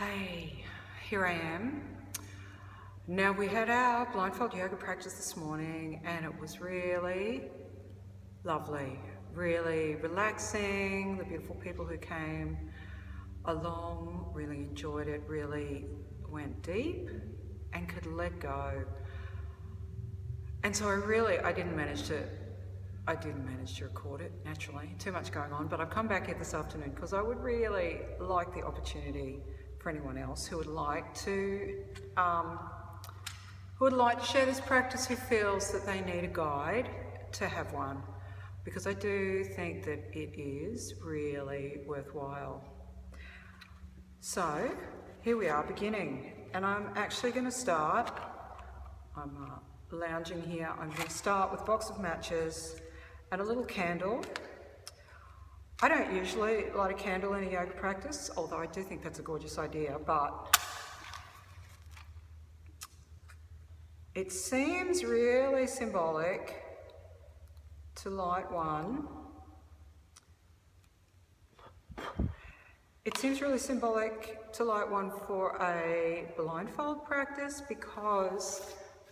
Hey, here I am. Now we had our blindfold yoga practice this morning and it was really lovely, really relaxing. The beautiful people who came along really enjoyed it, really went deep and could let go. And so I didn't manage to record it, naturally, too much going on, but I've come back here this afternoon because I would really like the opportunity for anyone else who would like to share this practice, who feels that they need a guide, to have one, because I do think that it is really worthwhile. So here we are beginning, and I'm actually going to start. I'm lounging here. I'm going to start with a box of matches and a little candle. I don't usually light a candle in a yoga practice, although I do think that's a gorgeous idea, but it seems really symbolic to light one. It seems really symbolic to light one for a blindfold practice because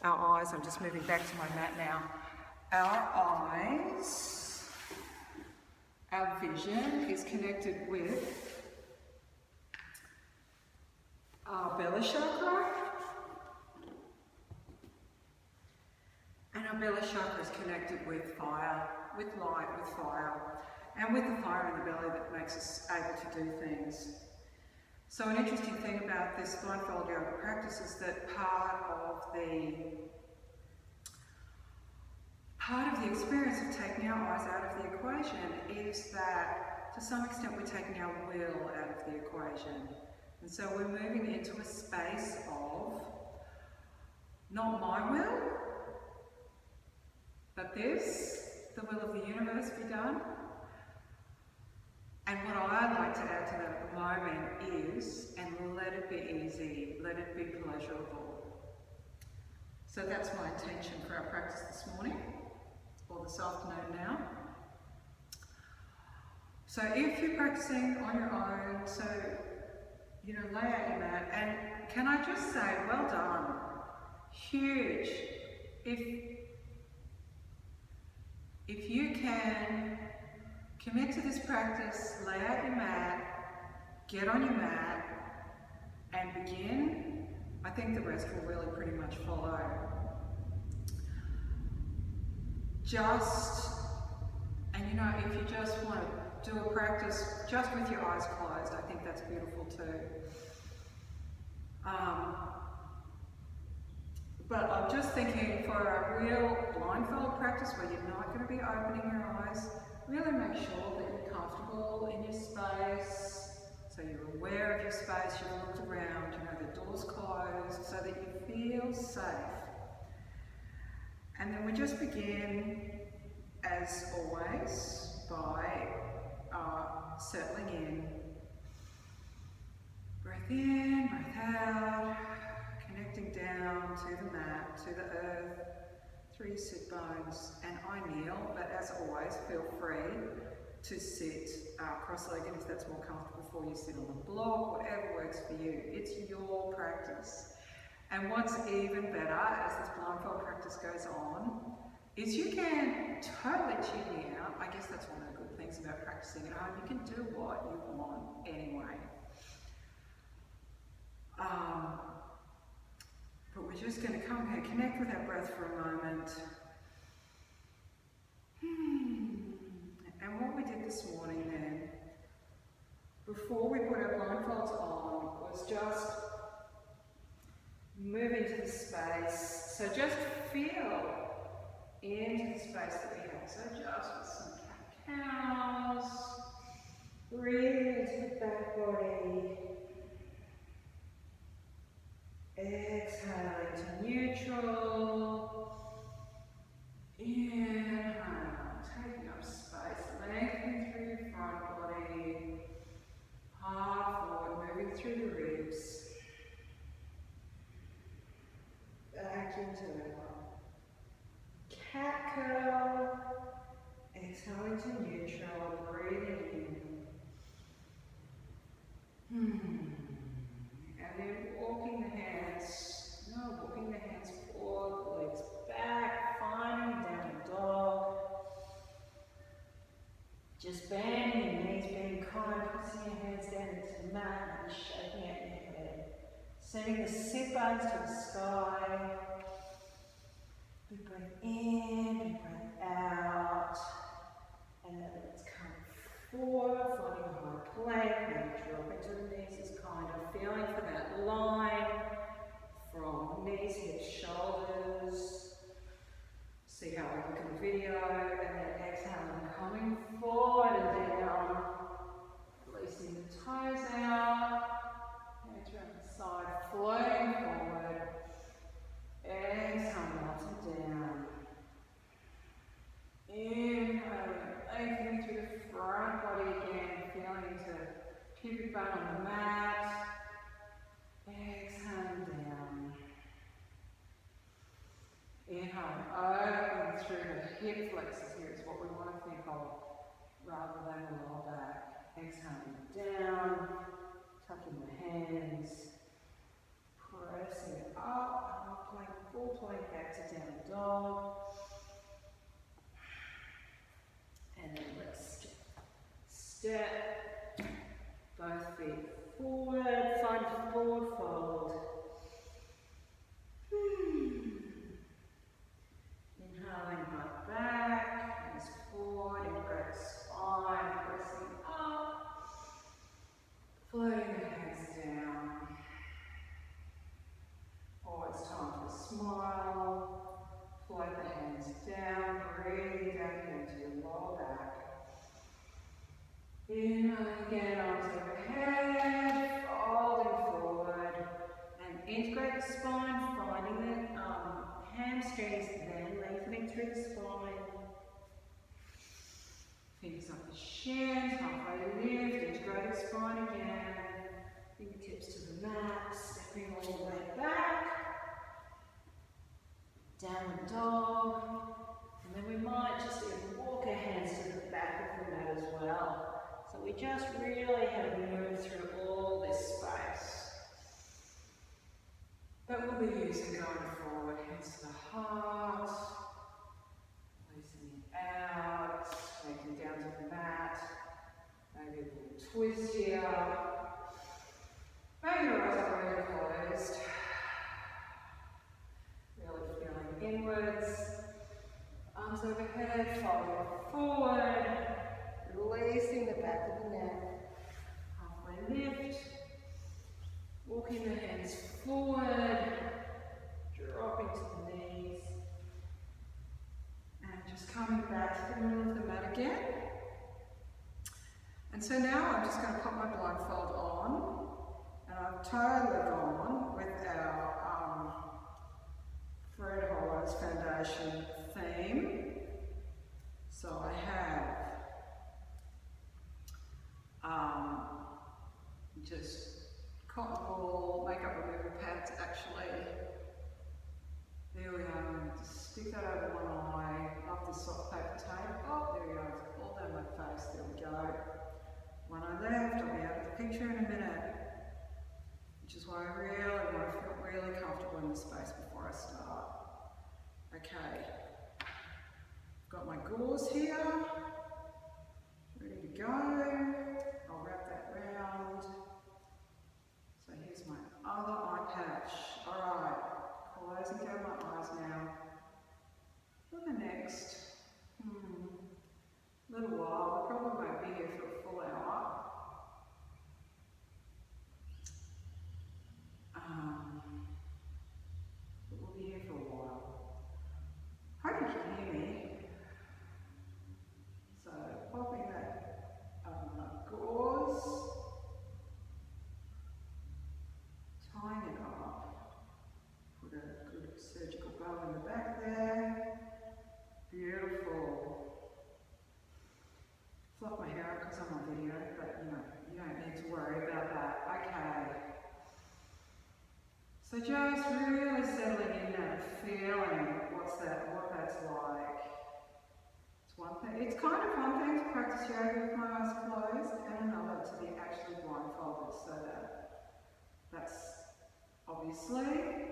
our eyes, I'm just moving back to my mat now, our eyes, our vision is connected with our belly chakra, and our belly chakra is connected with fire, with light, with fire, and with the fire in the belly that makes us able to do things. So an interesting thing about this blindfold yoga practice is that part of the experience of taking our eyes out of the equation is that to some extent we're taking our will out of the equation. And so we're moving into a space of not my will, but the will of the universe be done. And what I'd like to add to that at the moment is, and let it be easy, let it be pleasurable. So that's my intention for our practice this morning, or this afternoon now. So if you're practicing on your own, so, lay out your mat, and can I just say, well done, huge. If you can commit to this practice, lay out your mat, get on your mat, and begin, I think the rest will really pretty much follow. If you just want to do a practice just with your eyes closed, I think that's beautiful too. But I'm just thinking for a real blindfold practice where you're not going to be opening your eyes, really make sure that you're comfortable in your space, so you're aware of your space, you've looked around, the door's closed, so that you feel safe. And then we just begin, as always, by settling in. Breath in, breath out, connecting down to the mat, to the earth, through your sit bones, and I kneel, but as always, feel free to sit cross-legged if that's more comfortable for you. Sit on a block, whatever works for you. It's your practice. And what's even better as this blindfold practice goes on is you can totally tune me out. I guess that's one of the good things about practicing at home. You can do what you want anyway. But we're just going to come here, connect with our breath for a moment. And what we did this morning then, before we put our blindfolds on, was just move into the space. So just feel into the space that we have. So just with some cat-cows, breathe into the back body. Exhaling to neutral. Inhale, taking up space, lengthening through your front body. Heart forward, moving through the ribs. Back into it. Cat curl. Exhaling to neutral, breathing in. mat, maybe shaking it in your head. Sending the sit bones to the sky. Big breath in, big breath out. And then let's come forward, finding a high plank, maybe drop into the knees, just kind of feeling for that line from knees, hips, shoulders. See how I look in the video, and then exhaling, coming forward and down, releasing the toes out, hands around the side, floating forward, exhaling up and down. Inhaling, lengthening through the front body again, feeling into pubic bone on the mat. Exhaling down. Inhaling, opening through the hip flexors here is what we want to think of rather than the lower back. Exhaling down, tucking the hands, pressing it up, plank, full plank back to down dog. And then let's step both feet forward, find a forward fold. Inhaling right back, hands forward, embrace spine, pressing up, floating the hands down. Always time for a smile, float the hands down, breathing down into your lower back. Inhaling again, arms overhead, folding forward, and integrate the spine, finding the hamstrings, then lengthening through the spine. Fingers up the shins, halfway lift, integrated spine again. Fingertips to the mat, stepping all the way back. Downward dog. And then we might just even walk our hands to the back of the mat as well. So we just really have to move through all this space that we'll be using going forward. Hands to the heart, releasing it out, taking down to the mat, maybe a little twist here. Maybe your eyes are really closed. Really feeling inwards. Arms overhead, folding forward. Releasing the back of the neck, halfway lift, walking the hands forward, dropping to the knees, and just coming back to the middle of the mat again. And so now I'm just going to put my blindfold on, and I've totally gone with our Fred Hollow's Foundation theme. So I have just cotton ball, makeup remover pads actually. There we are, just stick that over one eye, love this soft paper tape. Oh, there we go, it's all down my face, there we go. One eye left, I'll be out of the picture in a minute. Which is why I really want to feel really comfortable in the space before I start. Okay, got my gauze here, ready to go. I'll wrap that round. So here's my other eye patch. Alright, closing down my eyes now. For the next little while, we probably won't be here for a full hour. But we'll be here for a while. Hope you can hear me. So popping that gauze, tying it up, put a good surgical bow in the back there. Beautiful. Fluff my hair up because I'm on video, but you don't need to worry about that. Okay. So just really settling in and feeling what that's like. It's one thing. It's kind of one thing to practice yoga with my eyes closed, and another to be actually blindfolded. So that's obviously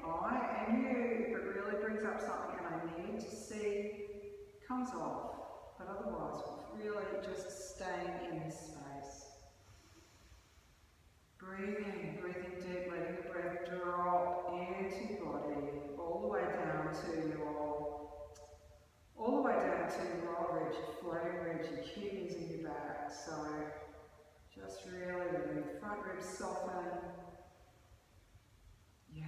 I and you, if it really brings up something and I need to see, comes off. But otherwise, we're really just staying in this space. Breathing deep, letting the breath drop into your body, all the way down to your lower ribs, your floating ribs, your kidneys in your back. So just really letting the front ribs soften. Yeah,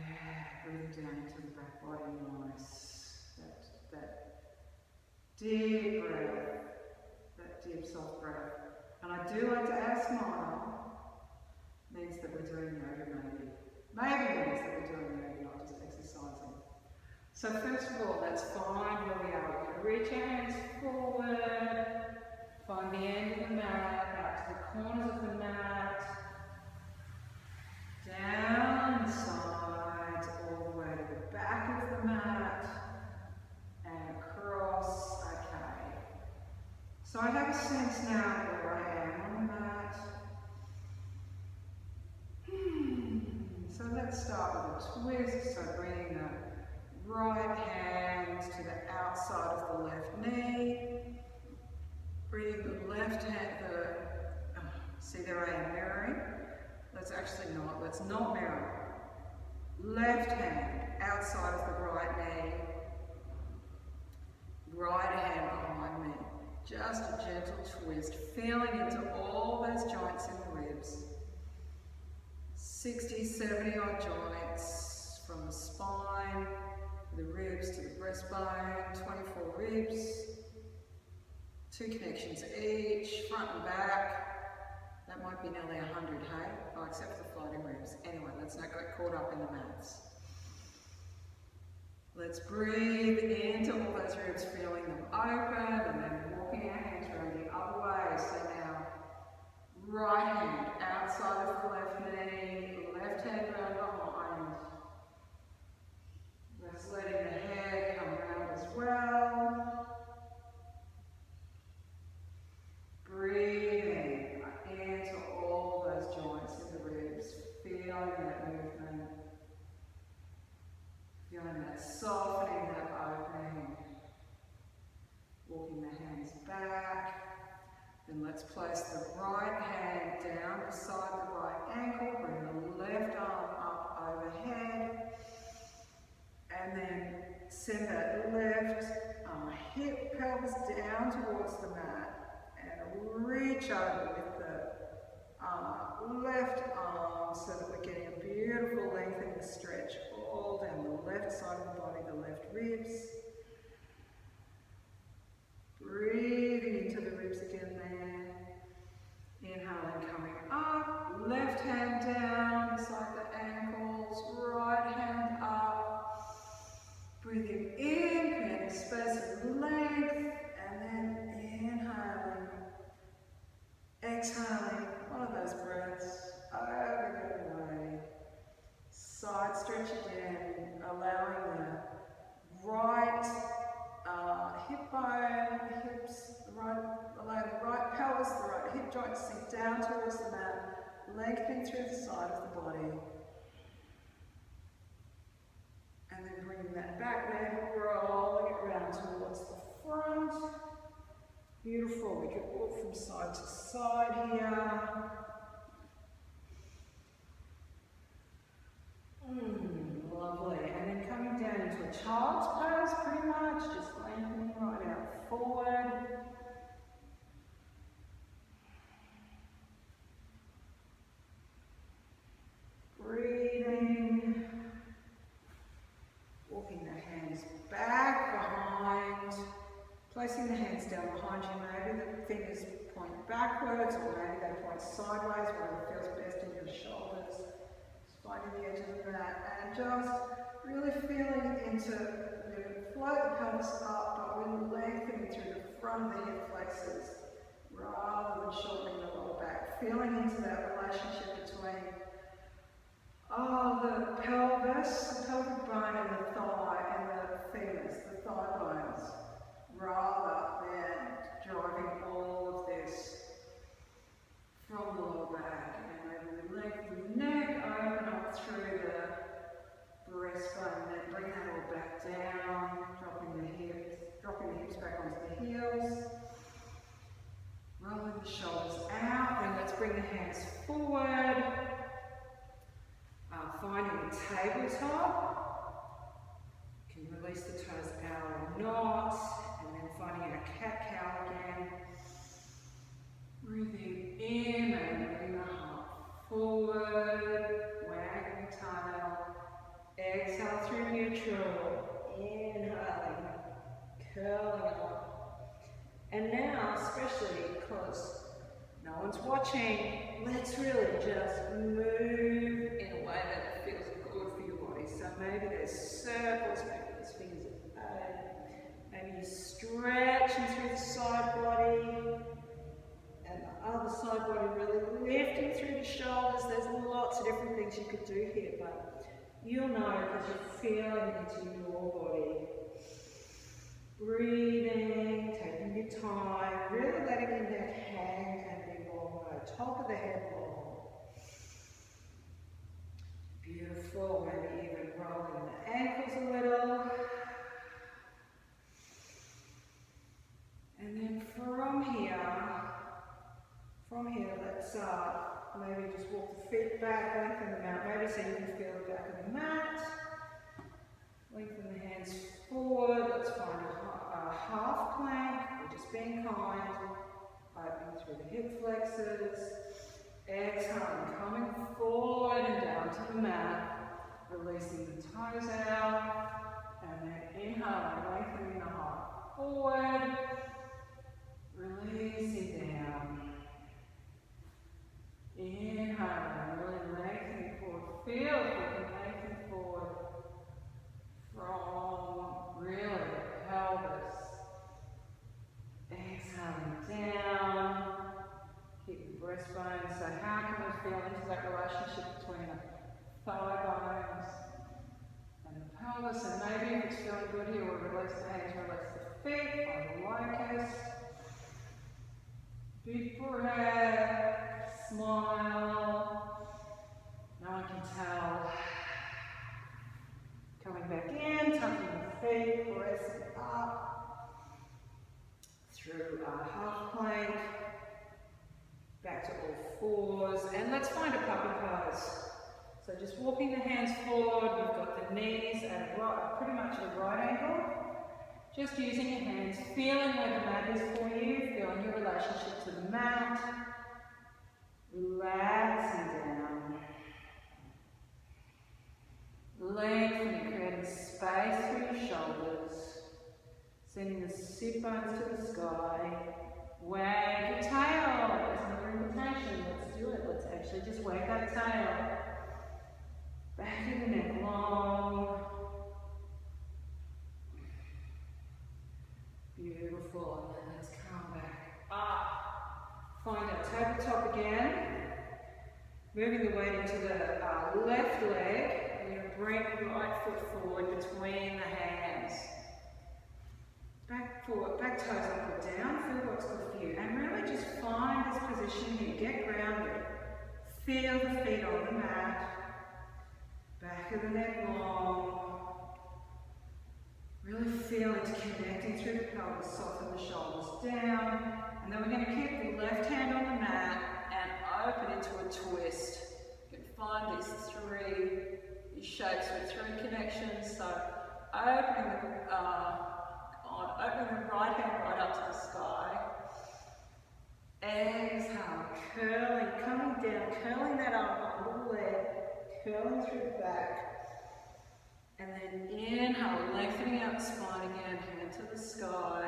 breathing down into the back body, nice. That deep breath, that deep soft breath. And I do like to add a smile. Means that we're doing yoga maybe. Maybe means that we're doing yoga, not just exercising. So first of all, let's find where we are. We're going to reach our hands forward, find the end of the mat, out to the corners of the mat, down the sides, all the way to the back of the mat, and across. Okay. So I have a sense now of where I am on the mat. So let's start with a twist. So bringing the right hand to the outside of the left knee. Bringing the left hand, see there I am mirroring. Let's not mirror. Left hand outside of the right knee. Right hand behind me. Just a gentle twist, feeling into all those joints in the ribs. 60, 70 odd joints from the spine, the ribs to the breastbone, 24 ribs, 2 connections each, front and back. That might be nearly 100, hey? Oh, except for the floating ribs. Anyway, let's not get caught up in the maths. Let's breathe into all those ribs, feeling them open, and then walking our hands around the other way. So now, right hand outside of the left knee, left hand round behind. Just letting the head come around as well. Breathing into all those joints in the ribs, feeling that movement. Feeling that softening, that opening. Walking the hands back. Then let's place the right hand down beside the right ankle. Bring the left arm up overhead. And then send that left hip pelvis down towards the mat. And reach over with the left arm so that we're getting a beautiful lengthening stretch all down the left side of the body, the left ribs. Breathing into the ribs again there. Inhaling, coming up. Left hand down beside the ankles. Right hand up. Breathing in, creating space of length. And then inhaling. Exhaling. One of those breaths. Over the way. Side stretch again. Allowing the right hip bone, hips, allow the right pelvis, the right hip joint to sink down towards the mat, lengthening through the side of the body. And then bringing that back leg, rolling it around towards the front. Beautiful, we can walk from side to side here. Lovely, and then coming down into a child's pose pretty much, just lengthening right out forward. Breathing. Walking the hands back behind. Placing the hands down behind you. Maybe the fingers point backwards or maybe they point sideways, whatever feels best in your shoulders. Finding the edge of the mat and just really feeling into, float the pelvis up, but really lengthening through the front of the hip flexors rather than shortening the lower back. Feeling into that relationship between the pelvis, the pelvic bone and the thigh and the femurs, the thigh bones, rather than driving all of this from the lower back. And maybe lengthen the neck, open up through the breastbone, and then bring that all back down, dropping the hips back onto the heels. Rolling the shoulders out, then let's bring the hands forward. tabletop. You can release the toes out or not, and then finding our cat-cow again. Breathing in and bringing the heart forward, wagging the tail. Exhale through neutral. Inhaling, curling up. And now, especially because no one's watching, let's really just move in a way that feels good for your body. So maybe there's circles, maybe there's fingers at the head, maybe you're stretching through the side body, and the other side body really lifting through the shoulders. There's lots of different things you could do here, but you'll know because you're feeling into your body. Breathing, taking your time, really letting your neck hang and be long, top of the head long. Beautiful, maybe even rolling the ankles a little. And then from here, let's maybe just walk the feet back, lengthen them out, maybe so you can feel the back of the mat. Lengthen the hands forward. Let's find a half plank. We're just being kind. Opening through the hip flexors. Exhaling, coming forward and down to the mat. Releasing the toes out. And then inhaling, lengthening the heart forward. Releasing down. Inhaling, really lengthening forward. Feel if you can lengthen forward. From really the pelvis. Exhaling down. Keep the breastbone. So how can we feel into that relationship between the thigh bones and the pelvis? And maybe if it's feeling good here, we'll release the hands, release the feet, find the locust. Big breath, smile. No one can tell. Coming back in, tucking the feet, pressing up through our half plank, back to all fours, and let's find a puppy pose. So just walking the hands forward, we've got the knees at pretty much at a right angle. Just using your hands, feeling where the mat is for you, feeling your relationship to the mat, relaxing down. Lengthening, creating space through your shoulders. Sending the sit bones to the sky. Wag your tail. There's another invitation. Let's do it. Let's actually just wag that tail. Back of the neck long. Beautiful. And then let's come back up. Find our tabletop again. Moving the weight into the left leg. Bring the right foot forward between the hands. Back forward, back toes up or down. Feel what's good for you. And really just find this position here. Get grounded. Feel the feet on the mat. Back of the neck long. Really feel into connecting through the pelvis. Soften the shoulders down. And then we're going to keep the left hand on the mat and open into a twist. You can find these three shapes with three connections. So opening the right hand right up to the sky. Exhale, curling, coming down, curling that arm under the leg, curling through the back. And then inhale, lengthening out the spine again, hand to the sky.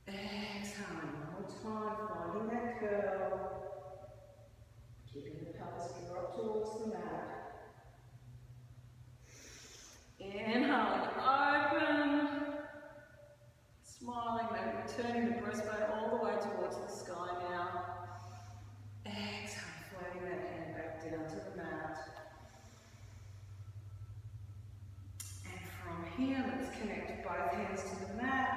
Exhaling one more time, finding that curl. Keeping the pelvis drop towards the mat. Inhaling, open. Smiling, maybe turning the breastbone all the way towards the sky now. Exhale, floating that hand back down to the mat. And from here, let's connect both hands to the mat.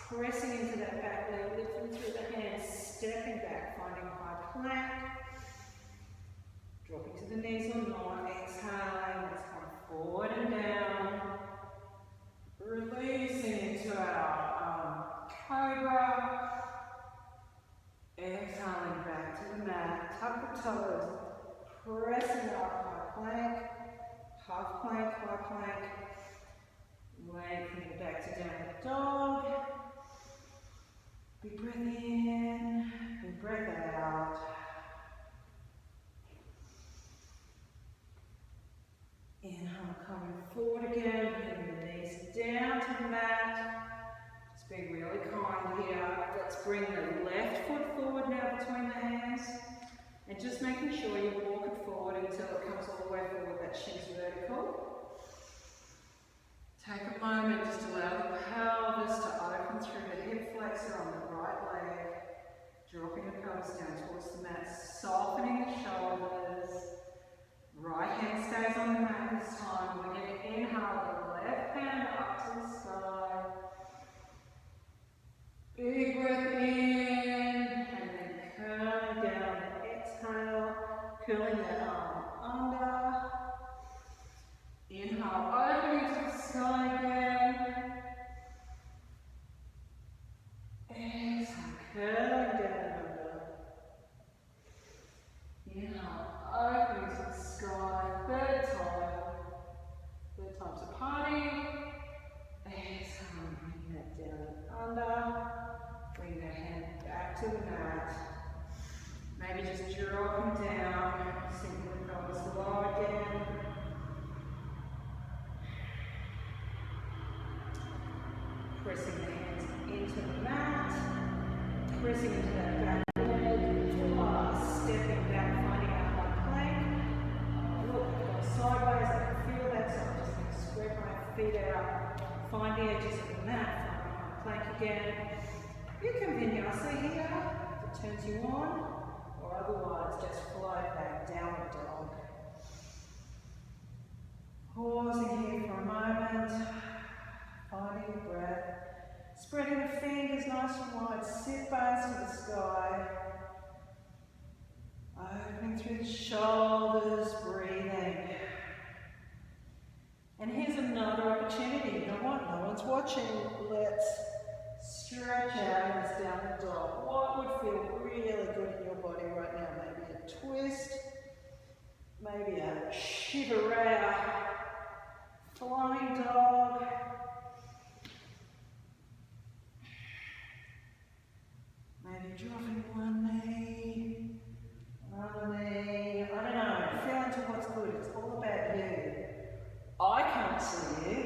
Pressing into that back leg, lifting through the hands, stepping back, finding a high plank. Dropping to the knees or not, exhaling, let's come forward and down. Releasing into our cobra. Exhaling back to the mat, tuck the toes, pressing up, high plank, half plank, high plank, lengthening back to downward dog. Big breath in, big breath out. Inhale, coming forward again, bringing the knees down to the mat. Just being really kind here. Let's bring the left foot forward now between the hands. And just making sure you walk it forward until it comes all the way forward, that shin's vertical. Take a moment just to allow the pelvis to open through the hip flexor on the right leg. Dropping the pelvis down towards the mat, softening the shoulders. Right hand stays on the mat this time. We're going to inhale the left hand up to the sky. Big breath in, and then curling down. Exhale, curling that arm under. Inhale, opening to the sky again. Exhale, curling down under. Inhale, opening to the sky. Third time. Third time's a party. Exhale, bring that down and under. Bring that hand back to the mat. Maybe just drop them down, sinking the pelvis low again. Pressing the hands into the mat, pressing into that back leg, stepping back, finding out high plank. Look, I've gone sideways, I can feel that, so I'm just going to spread my feet out, find the edges of the mat, find my plank again. You can vinyasa here, if it turns you on. Or otherwise, just float back, downward dog. Pausing here for a moment, finding the breath, spreading the fingers nice and wide, sit bones to the sky, opening through the shoulders, breathing. And here's another opportunity. You know what? No one's watching. Let's stretch out and it's downward dog. What would feel really good in your body right now? Maybe a twist, maybe a shivaraya, flying dog. Maybe dropping one knee, another knee. I don't know. Feel into what's good. It's all about you. I can't see you.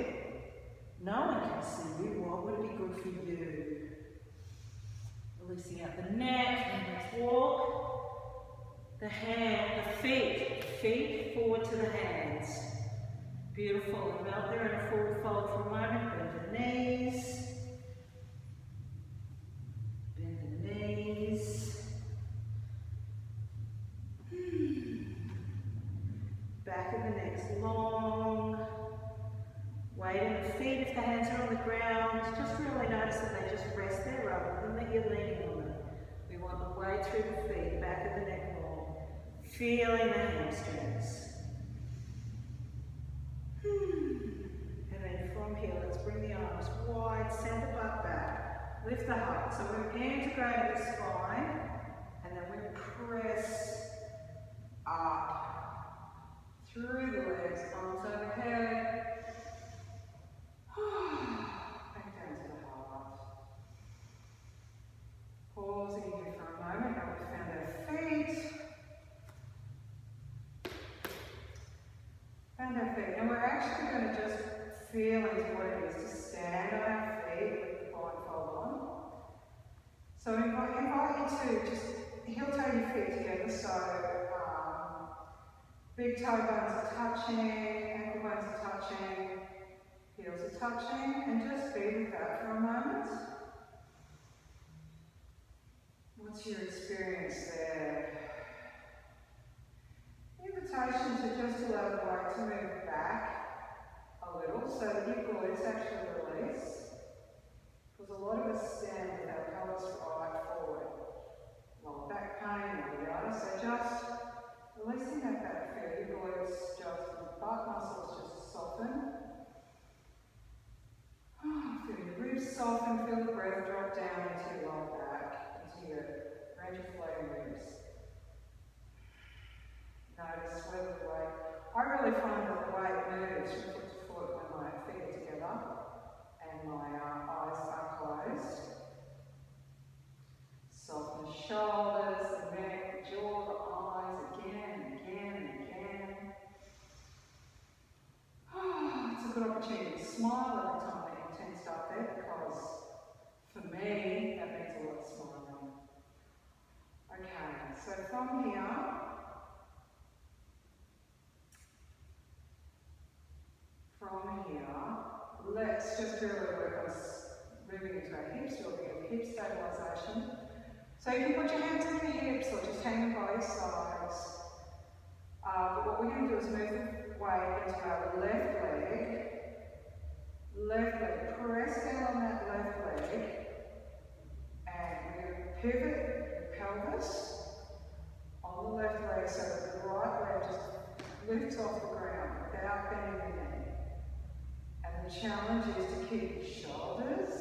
No one can see you. What would be good for you? Releasing out the neck, and let's walk the feet forward to the hands. Beautiful. And out there in a forward fold for a moment. Bend the knees. Bend the knees. Back of the neck's long. Weighting the feet if the hands are on the ground. Just really notice that they just rest there rather than that you're leaning on them. We want the weight through the feet, back of the neck long. Feeling the hamstrings. And then from here, let's bring the arms wide, send the butt back. Lift the heart. So we're integrating the spine, and then we press up through the legs, arms overhead. Back down to the heart. Pausing here for a moment. Now we've found our feet. Found our feet. And we're actually going to just feel into what it is to stand on our feet with the blindfold on. So I invite you to just heel-toe your feet together. So big toe bones are touching, ankle bones are touching. Heels are touching, and just be with that for a moment. What's your experience there? Invitation to just allow the weight to move back a little so that your glutes actually release. Because a lot of us stand with our pelvis right forward. Lower back pain, yada yada. So just releasing that back, feel your glutes, just the butt muscles just soften. Feel your ribs soften, feel the breath drop down into your lower back, into your range of floating ribs. Notice smile every time that you tensed up there, because for me, that means a lot of smiling. Okay, so from here, let's just really work on moving into our hips, do a bit of hip stabilisation. So you can put your hands on your hips or just hang them by your sides. But what we're going to do is move the weight into our left leg. Press down on that left leg, and we're going to pivot the pelvis on the left leg so that the right leg just lifts off the ground without bending the knee. And the challenge is to keep your shoulders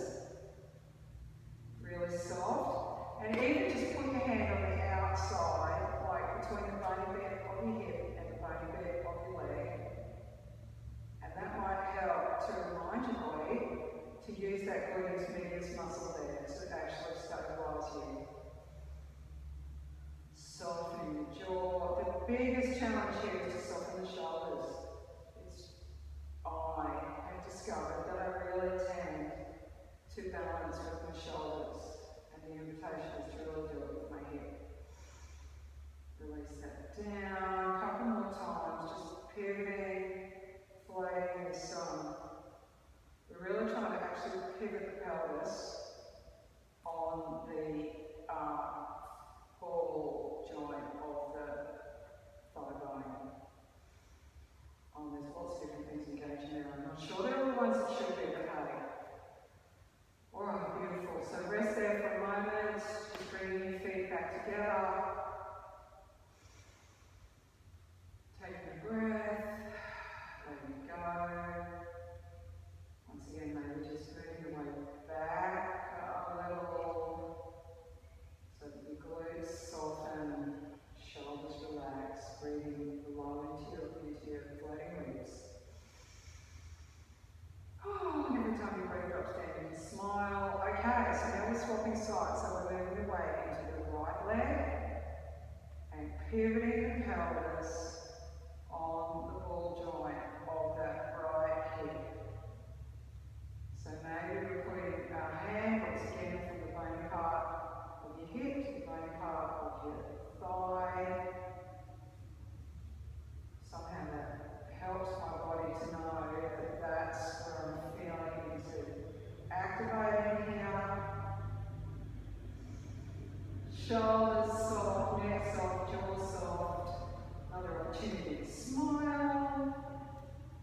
really soft, and even just put your hand on the outside, like between the bony bit of your hip and the bony bit of your leg. And that might help to remind your body to use that gluteus medius muscle there to actually stabilise you. Softening the jaw. The biggest challenge here is to soften the shoulders. I have discovered that I really tend to balance with my shoulders, and the invitation is to really do it with my hip. Release that down, a couple more times, just pivoting, floating this we're really trying to actually pivot the pelvis on the ball joint of the thigh bone. There's lots of different things engaging there. I'm not sure they're all the ones that should be okay. Alright, beautiful. So rest there for a moment, just bringing your feet back together. Taking a breath, letting it go. Once again, maybe just moving the weight back a little so that your glutes soften, shoulders relax, breathing low into your floating ribs. And every time your breath drops down, you can smile. Okay, so now we're swapping sides. So we're moving the weight into the right leg and pivoting the pelvis on the ball joint of that right hip. So maybe we're putting our hand once again from the bony part of your hip to the bony part of your thigh. Somehow that helps my body to know that that's where I'm feeling into activating here. Shoulders soft, neck soft, jaw soft. Another opportunity to smile.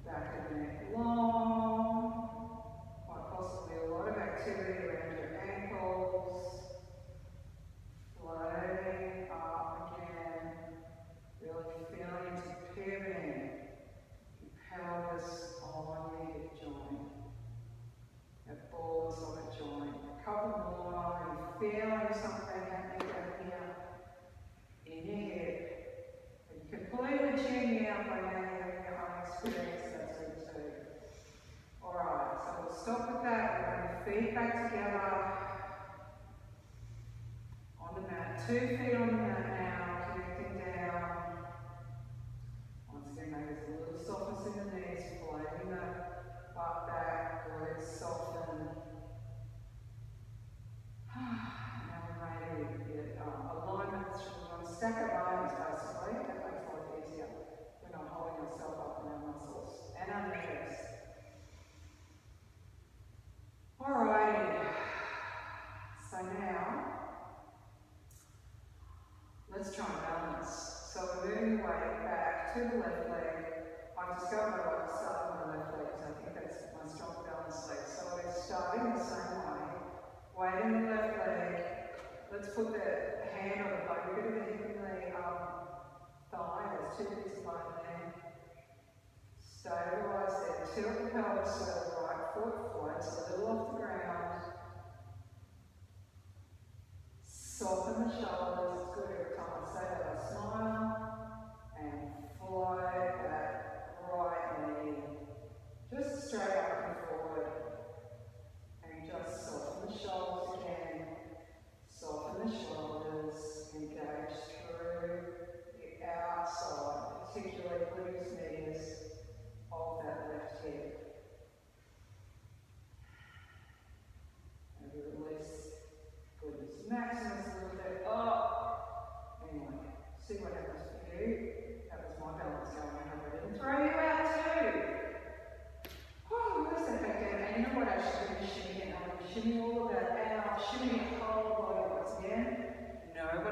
Back of the neck long. Quite possibly a lot of activity around your ankles. Floating up again. Really feeling into pivoting your pelvis on your hip joint. That ball is on the joint. A couple more. You're feeling something happening down here in your hip. If you completely tune me out by now having your own experience, that's good too. Alright, so we'll stop with that. We're going to feet back together on the mat. 2 feet on the mat now, connecting down. Once again, maybe there's a little softness in the knees, floating the butt back, glutes soften. Now we're ready to get alignment on a stack of bones, basically. That makes life easier. We're not holding ourselves up in our muscles and our knees. Alrighty. So now, let's try and balance. So we're moving the weight back to the left leg. I've discovered I like to start on my left leg because I think that's my strong balance leg. So we're starting the same way. Weight in the left leg. Let's put the hand on the bone, bit of the hip and the thigh. There's 2 bits of bone there. Stabilise there. Tilt the pelvis so the right foot floats a little off the ground. Soften the shoulders. It's good every time I say that I smile. And float that right knee just straight up and forward. And just soften the shoulders again. Soften the shoulders. Engage through the outside, particularly gluteus medius of that left hip.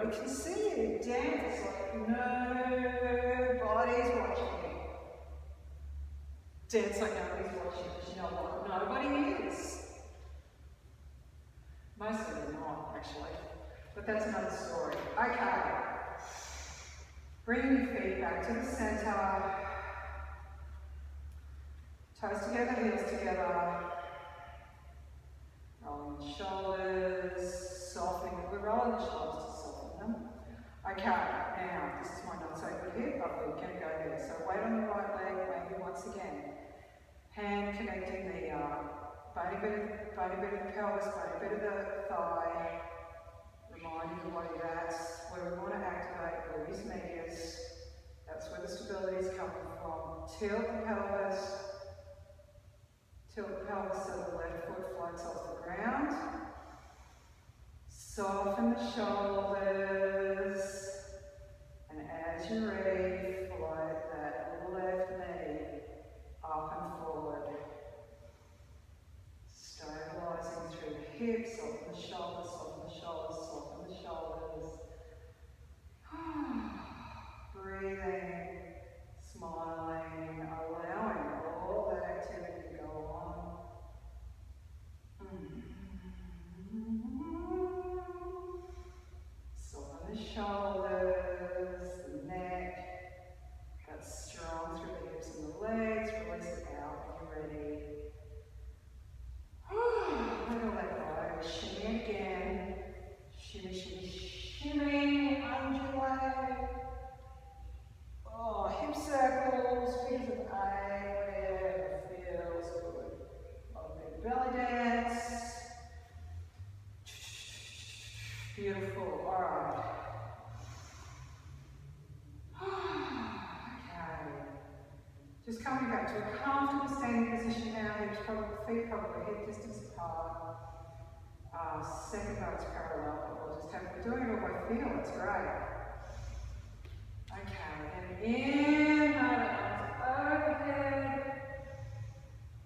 nobody can see you. Dance like nobody's watching you. Dance like nobody's watching you, because you know what? Nobody is. Mostly they're not, actually. But that's another story. Okay. Bring your feet back to the centre. Toes together, heels together. Rolling the shoulders, softening. We're rolling the shoulders to soften them. Okay, now this is my not so good hip, but we're going to go there. So weight on the right leg, maybe once again. Hand connecting the bony bit of the pelvis, bony bit of the thigh. Reminding the body that's where we want to activate glutes medius. That's where the stability is coming from. Tilt the pelvis. Tilt the pelvis so the left foot floats off the ground. Soften the shoulders. And as you're ready, float that left knee up and forward. Stabilizing through the hips, soften the shoulders, soften the shoulders, soften the shoulders. Breathing, smiling, allowing all that activity to go on. Soften the shoulders, the neck. That's strong through the hips and the legs. Release it out when you're ready. Let all that go. Shimmy again. Shimmy, shimmy, shimmy. Undulate. Oh, hip circles, figures of 8, whatever feels good. A little bit of belly dance. Beautiful. Alright. Okay. Just coming back to a comfortable standing position now. Hips probably, feet probably hip distance apart. Second bone's parallel, but we'll just have, we're doing it all by feel, it's great. Okay, and inhale, overhead.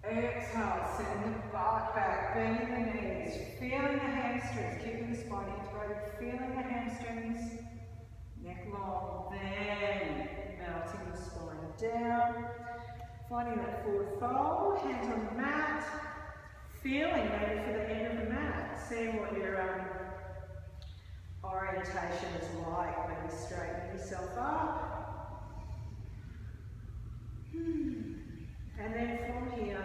Exhale, send the butt back, bending the knees, feeling the hamstrings, keeping the spine integrated, feeling the hamstrings, neck long, then melting the spine down, finding that forward fold, hands on the mat, feeling maybe for the end of the mat, seeing what your orientation is like, maybe straightening yourself up. And then from here,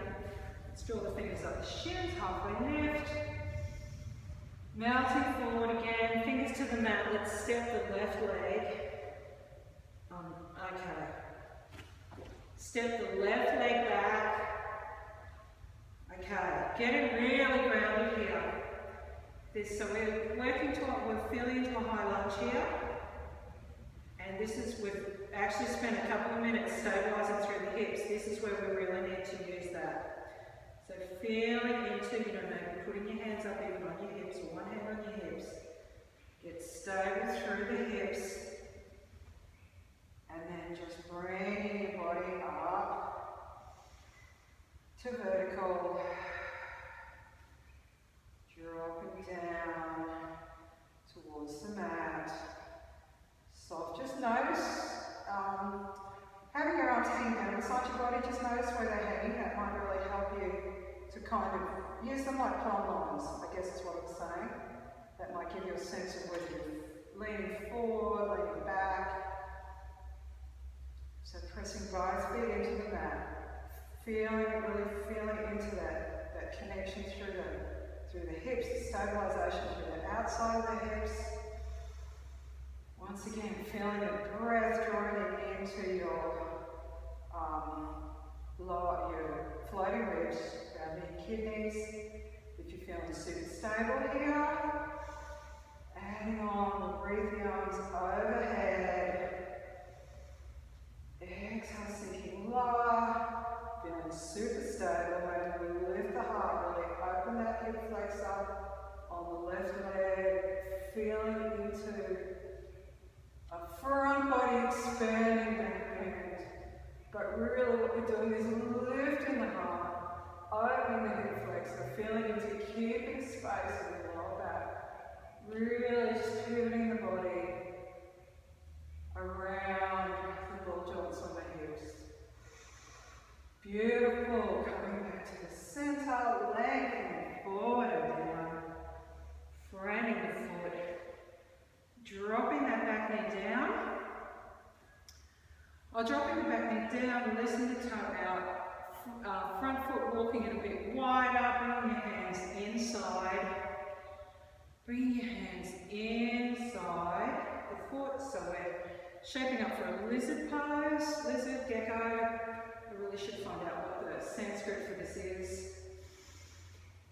let's draw the fingers up the shins, halfway lift. Melting forward again, fingers to the mat, let's step the left leg. Okay. Step the left leg back. Okay, get it really grounded here. So we're working to, we're feeling into a high lunge here. And this is, we've actually spent a couple of minutes stabilizing through the hips. This is where we really need to use that. So feeling into, maybe putting your hands up even on your hips, or one hand on your hips. Get stable through the hips. And then just bringing your body up to vertical. Dropping down towards the mat. Soft, just notice having your arms hanging down beside your body, just notice where they're hanging. That might really help you to kind of use them like plumb lines, I guess is what I'm saying. That might give you a sense of whether you're leaning forward, leaning back. So pressing both feet into the mat. Really feeling into that connection through the hips, the stabilization through the outside of the hips. Once again, feeling the breath drawing it into your floating ribs, around your kidneys. If you're feeling super stable here, adding on, we'll breathe the arms overhead. Exhale, sinking lower. Feeling super stable, maybe we lift the heart, really open that hip flexor on the left leg, feeling into a front body expanding back bend. But really what we're doing is lifting the heart, opening the hip flexor, feeling into keeping space in the lower back, Really just pivoting the body around the ball joints on the hips. Beautiful. Coming back to the center, lengthening forward and down. Framing the foot. Dropping that back knee down. Or dropping the back knee down, listen the toe out. Front foot walking it a bit wider. Bringing your hands inside. Bringing your hands inside the foot. So we're shaping up for a lizard pose, lizard, gecko. I really should find out what the Sanskrit for this is.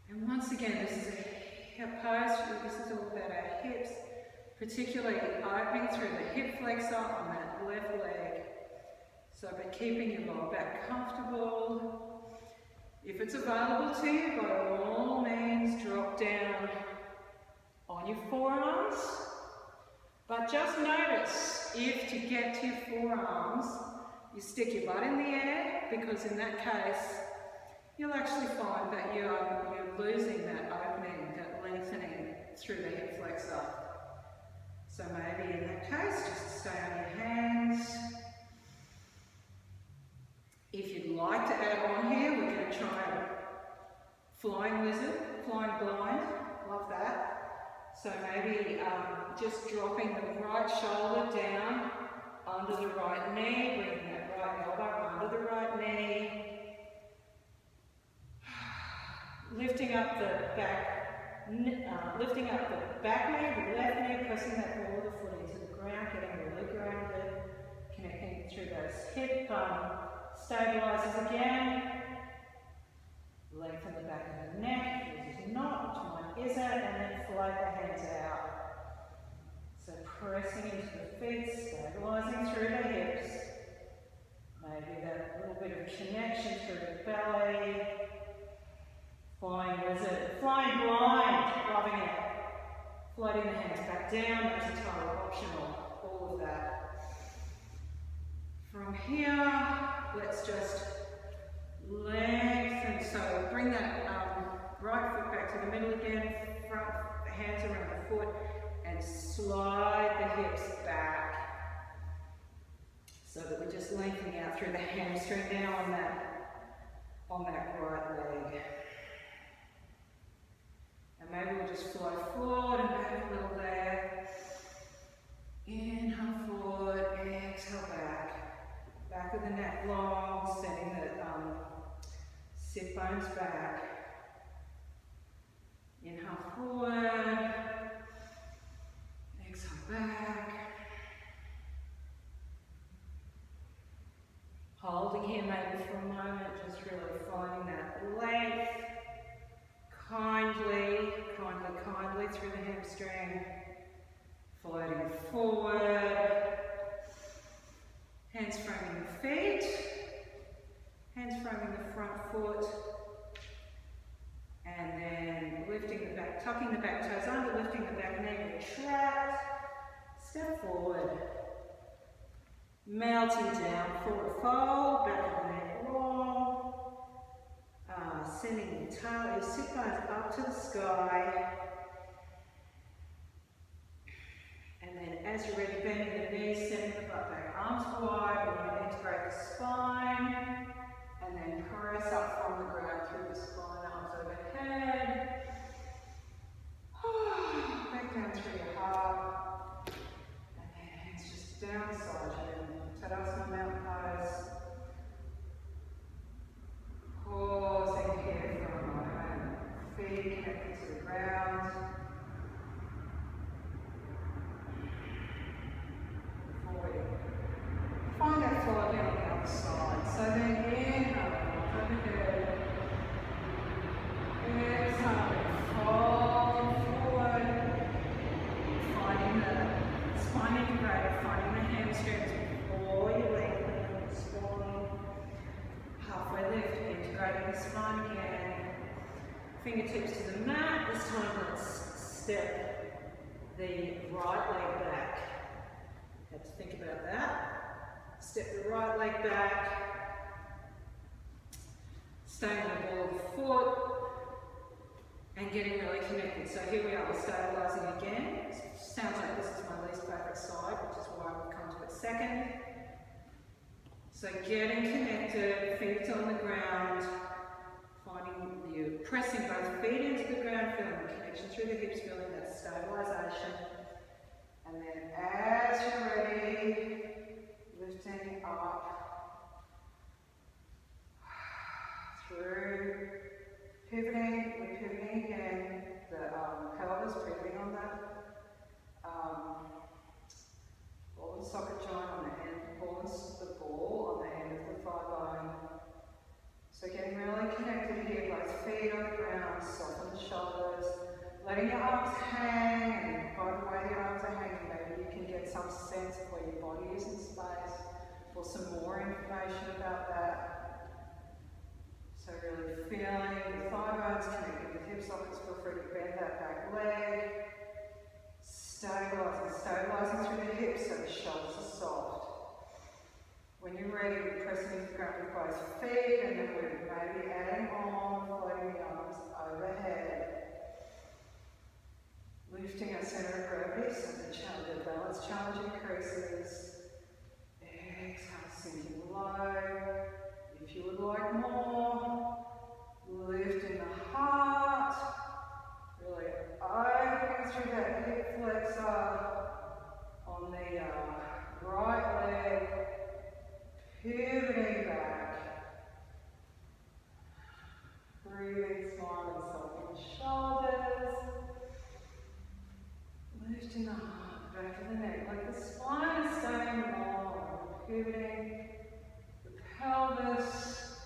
And once again, this is a hip pose. This is all about our hips, particularly opening through the hip flexor on that left leg. So, but keeping your lower back comfortable. If it's available to you, by all means, drop down on your forearms. But just notice if to get to your forearms, you stick your butt in the air, because in that case, you'll actually find that you're losing that opening, that lengthening through the hip flexor. So maybe in that case, just stay on your hands. If you'd like to add on here, we're going to try a flying lizard, flying blind, love that. So maybe just dropping the right shoulder down under the right knee, bringing that right elbow under the right knee. Lifting up the back knee, the left knee, pressing that ball of the foot into the ground, getting really grounded, connecting through those hip stabilizers again. Lengthen the back of the neck, which is not, which one isn't, and then float the hands out. So pressing into the feet, stabilizing through the hips. Maybe that little bit of connection through the belly. Flying lizard, flying blind, loving it. Floating the hands back down, that's entirely optional, all of that. From here, let's just lengthen, so bring that right foot back to the middle again, front hands around the foot, and slide the hips back, so that we're just lengthening out through the hamstring now on that right leg. And maybe we'll just flow forward and back a little there. Inhale forward, exhale back. Back of the neck long, sending the sit bones back. Inhale forward, exhale back. Holding here maybe for a moment, just really finding that length. Kindly through the hamstring. Floating forward. Hands framing the feet, hands framing the front foot, and then lifting the back, tucking the back toes under, lifting the back knee, retract, step forward, melting down, forward fold, back of the neck long, sending your tail, your sit bones up to the sky. And then as you're ready, bending the knees, sending the butt back, arms wide. We're going to integrate the spine. And then press up from the ground through the spine, arms overhead. Back down through your heart. And then hands just down beside you. Tadasana mountain pose. Pausing here for a moment. Feet connected to the ground. Find that flow again on the other side. So then inhale, overhead. Exhale, fold forward. Finding the spine integrated, finding the hamstrings before you lengthen the spine. Halfway lift, integrating the spine again. Fingertips to the mat. This time let's step the right leg back. Had to think about that. Step the right leg back. Stay on the ball of the foot. and getting really connected. So here we are, we're stabilising again. Sounds like this is my least favourite side, which is why we've come to it second. So getting connected, feet on the ground, finding you pressing both feet into the ground, feeling the connection through the hips, feeling that stabilisation. And then as you're ready, lifting up through pivoting, we're pivoting again, the pelvis, pivoting on that ball and socket joint on the end, the ball on the end of the thigh bone. So getting really connected here, both feet on the ground, soften the shoulders, letting your arms hang, and by the way the arms are hanging, maybe you can get some sense of where your body is in space. For some more information about that. So really feeling the thigh bones connected with hip sockets, feel free to bend that back leg. Stabilising through the hips so the shoulders are soft. When you're ready, we're pressing into the ground with both feet, and then we're maybe adding on, floating the arms overhead. Lifting our centre of gravity so the balance challenge increases. Exhale, sinking low. If you would like more, lift in the heart. Really opening through that hip flexor on the right leg. Pivoting back. Breathing, smiling, softening the shoulders. Lifting the heart, back of the neck, like the spine is staying long. Pivoting the pelvis.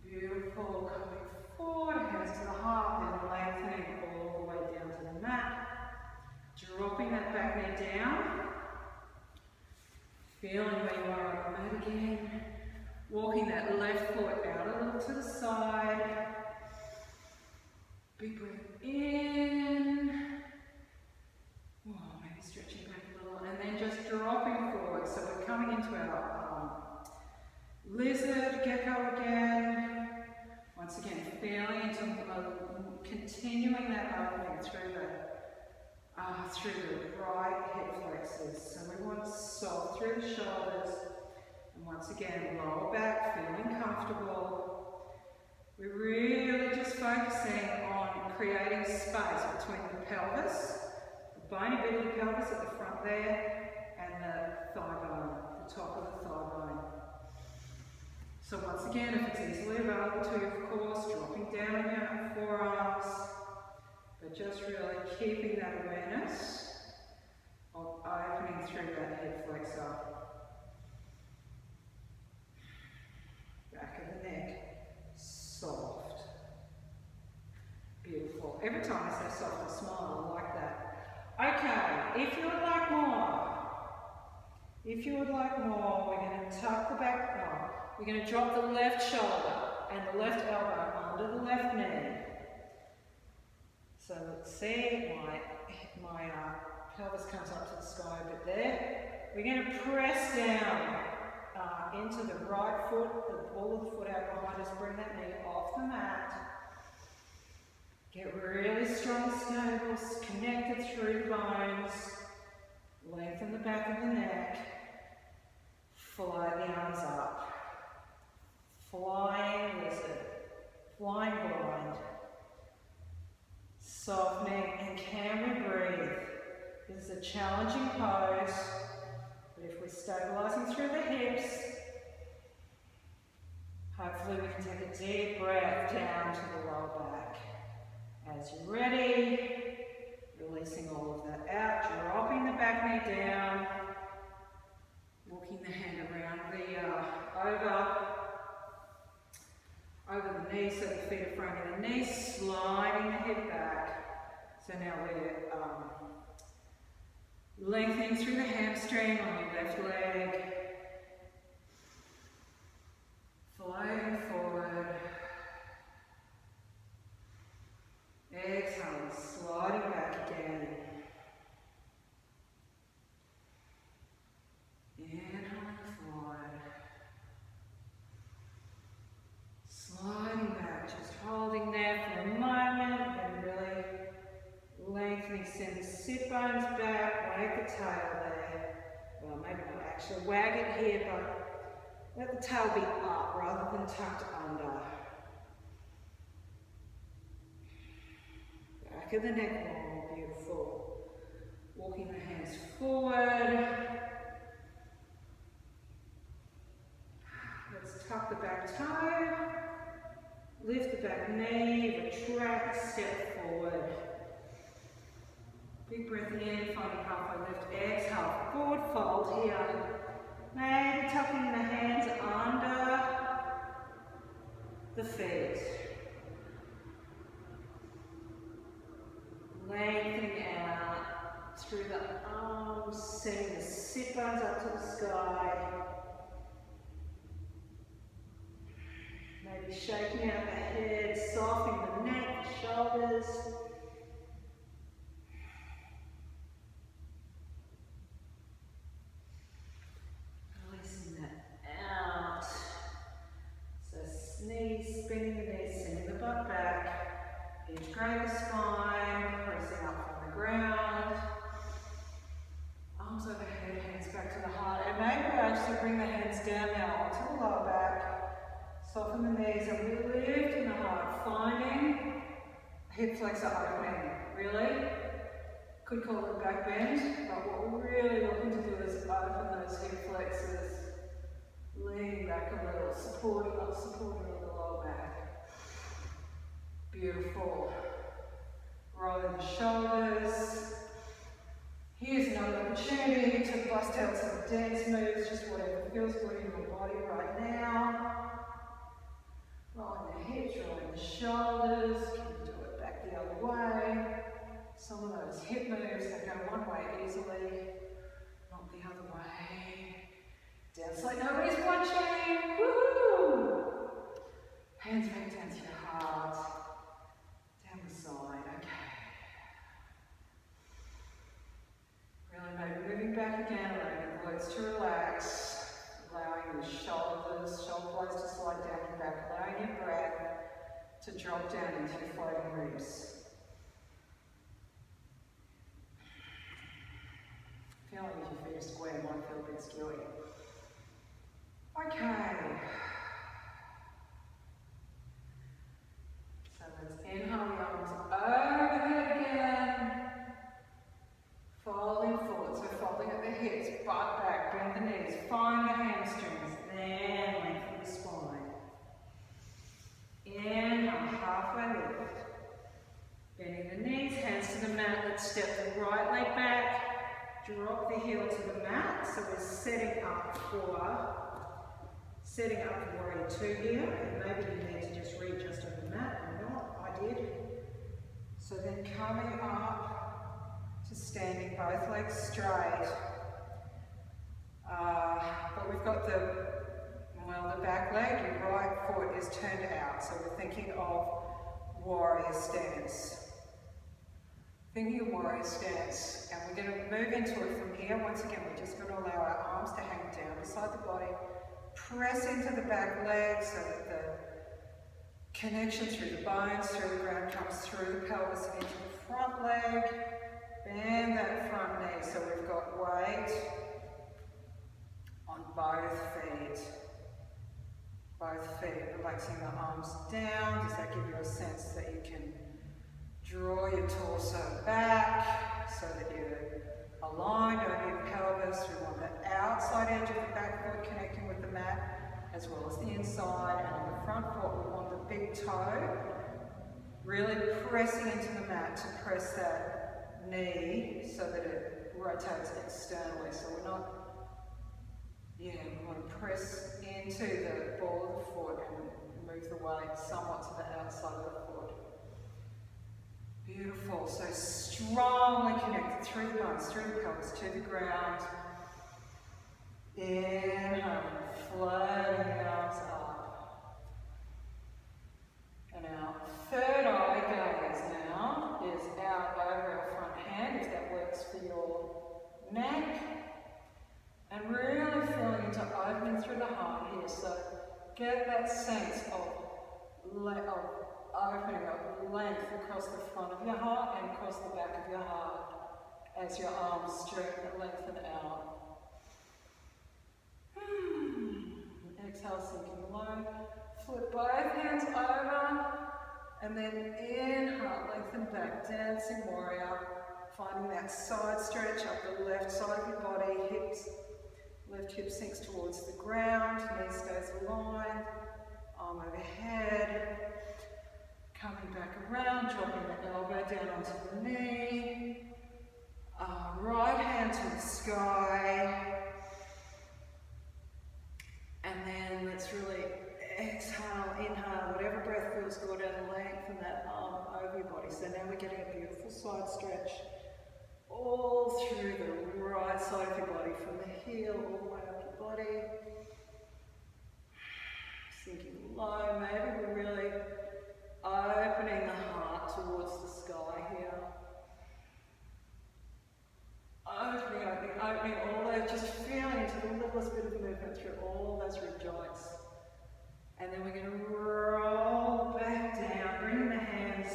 Beautiful. Coming forward, hands to the heart, then lengthening all the way down to the mat. Dropping that back knee down. Feeling where you are on the mat again. Walking that left foot out a little to the side. Big breath in. Oh, maybe stretching back a little, and then just dropping forward. So we're coming into our lizard, gecko again. Once again, feeling into continuing that opening through the right hip flexors. So we want soft through the shoulders, and once again, lower back, feeling comfortable. We're really just focusing on creating space between the pelvis, the bony bit of the pelvis at the front there, and the thigh bone, the top of the thigh bone. So once again, if it's easily available to you, of course, dropping down on your forearms, but just really keeping that awareness of opening through that hip flexor. Back of the neck, soft. Beautiful. Every time I say soft, I smile. I like that. Okay, if you would like more, we're going to tuck the back arm. We're going to drop the left shoulder and the left elbow under the left knee. So let's see, my pelvis comes up to the sky a bit there. We're going to press down into the right foot, the ball of the foot out behind us, bring that knee off the mat. Get really strong, stable, connected through the bones. Lengthen the back of the neck. Fly the arms up. Flying lizard. Flying blind. Softening, and can we breathe? This is a challenging pose, but if we're stabilising through the hips, hopefully we can take a deep breath down to the lower back. As you're ready, releasing all of that out, dropping the back knee down, walking the hand around over the knee so the feet are framing the knees, sliding the hip back. So now we're lengthening through the hamstring on your left leg, floating forward. Exhaling, sliding back again. Inhaling forward. Sliding back, just holding there for a moment. drag it here, but let the tail be up rather than tucked under. Back of the neck more, beautiful. Walking the hands forward. Let's tuck the back toe. Lift the back knee, retract, step forward. Big breath in, finding halfway lift, exhale, forward fold here. Maybe tucking the hands under the feet. Lengthening out through the arms, sending the sit bones up to the sky. Maybe shaking out the head, softening the neck, the shoulders. Releasing that out. So knees, spinning the knees, sending the butt back. Integrate the spine, pressing up from the ground. Arms overhead, hands back to the heart. And maybe we actually bring the hands down now onto the lower back. Soften the knees and we lift in the heart, finding hip flexor opening. Really? Could call it back bend, but what we're really looking to do is open those hip flexors, leaning back a little, supporting on the lower back. Beautiful. Rolling the shoulders. Here's another opportunity to bust out some dance moves, just whatever feels good in your body right now. Rolling the hips, rolling the shoulders, you can do it back the other way. Some of those hip moves that go one way easily, not the other way. Dance like nobody's watching, woohoo! Hands back down to your heart, down the side, okay. Really maybe moving back again, allowing the glutes to relax. Allowing the shoulder blades to slide down your back, allowing your breath to drop down into your floating ribs. Feeling if your feet are square might feel a bit skewy. Okay. So let's inhale the arms overhead again. Folding forward, so folding at the hips, butt back, bend the knees, find the hamstrings, then lengthen the spine. Inhale, halfway lift. Bending the knees, hands to the mat, let's step the right leg back, drop the heel to the mat, so we're setting up for warrior two here, and maybe you need to just readjust on the mat, or not, I did. So then coming up, to standing both legs straight, but we've got the back leg, your right foot is turned out, so we're thinking of warrior stance. Thinking of warrior stance, and we're going to move into it from here. Once again, we're just going to allow our arms to hang down beside the body, press into the back leg so that the connection through the bones, through the ground comes through the pelvis into the front leg. Bend that front knee, so we've got weight on both feet. Relaxing the arms down. Does that give you a sense that you can draw your torso back so that you're aligned over your pelvis? We want the outside edge of the back foot connecting with the mat as well as the inside, and on the front foot we want the big toe really pressing into the mat to press that knee so that it rotates externally. So we're not, we want to press into the ball of the foot and move the weight somewhat to the outside of the foot. Beautiful. So strongly connected through the bones, through the pelvis, to the ground. Inhale, floating the arms up. And our third eye gaze now is out over our front hand, if that works for your neck. And really feeling into opening through the heart here. So get that sense of opening of length across the front of your heart and across the back of your heart as your arms straighten and lengthen out. And then inhale, lengthen back, dancing warrior. Finding that side stretch up the left side of your body, hips, left hip sinks towards the ground, knee stays aligned, arm overhead. Coming back around, dropping the elbow down onto the knee. Right hand to the sky. And then let's really exhale, inhale, whatever breath feels good, and lengthen that arm over your body. So now we're getting a beautiful side stretch all through the right side of your body, from the heel all the way up your body. Sinking low, maybe we're really opening the heart towards the sky here. Opening all those, just feeling into the littlest bit of movement through all those rib joints. And then we're going to roll back down, bringing the hands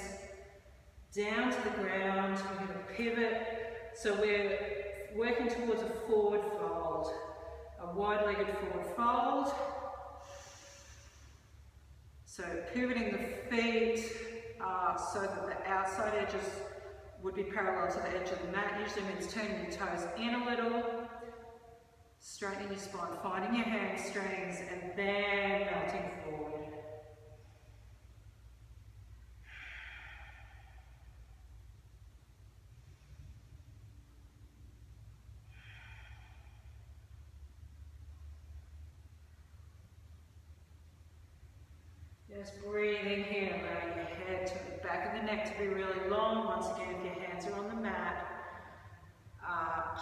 down to the ground. We're going to pivot. So we're working towards a forward fold, a wide-legged forward fold. So pivoting the feet so that the outside edges would be parallel to the edge of the mat. Usually means turning your toes in a little, straightening your spine, finding your hamstrings, and then melting forward. Just breathing here, allowing your head to the back of the neck to be really long. Once again, if your hands are on the mat,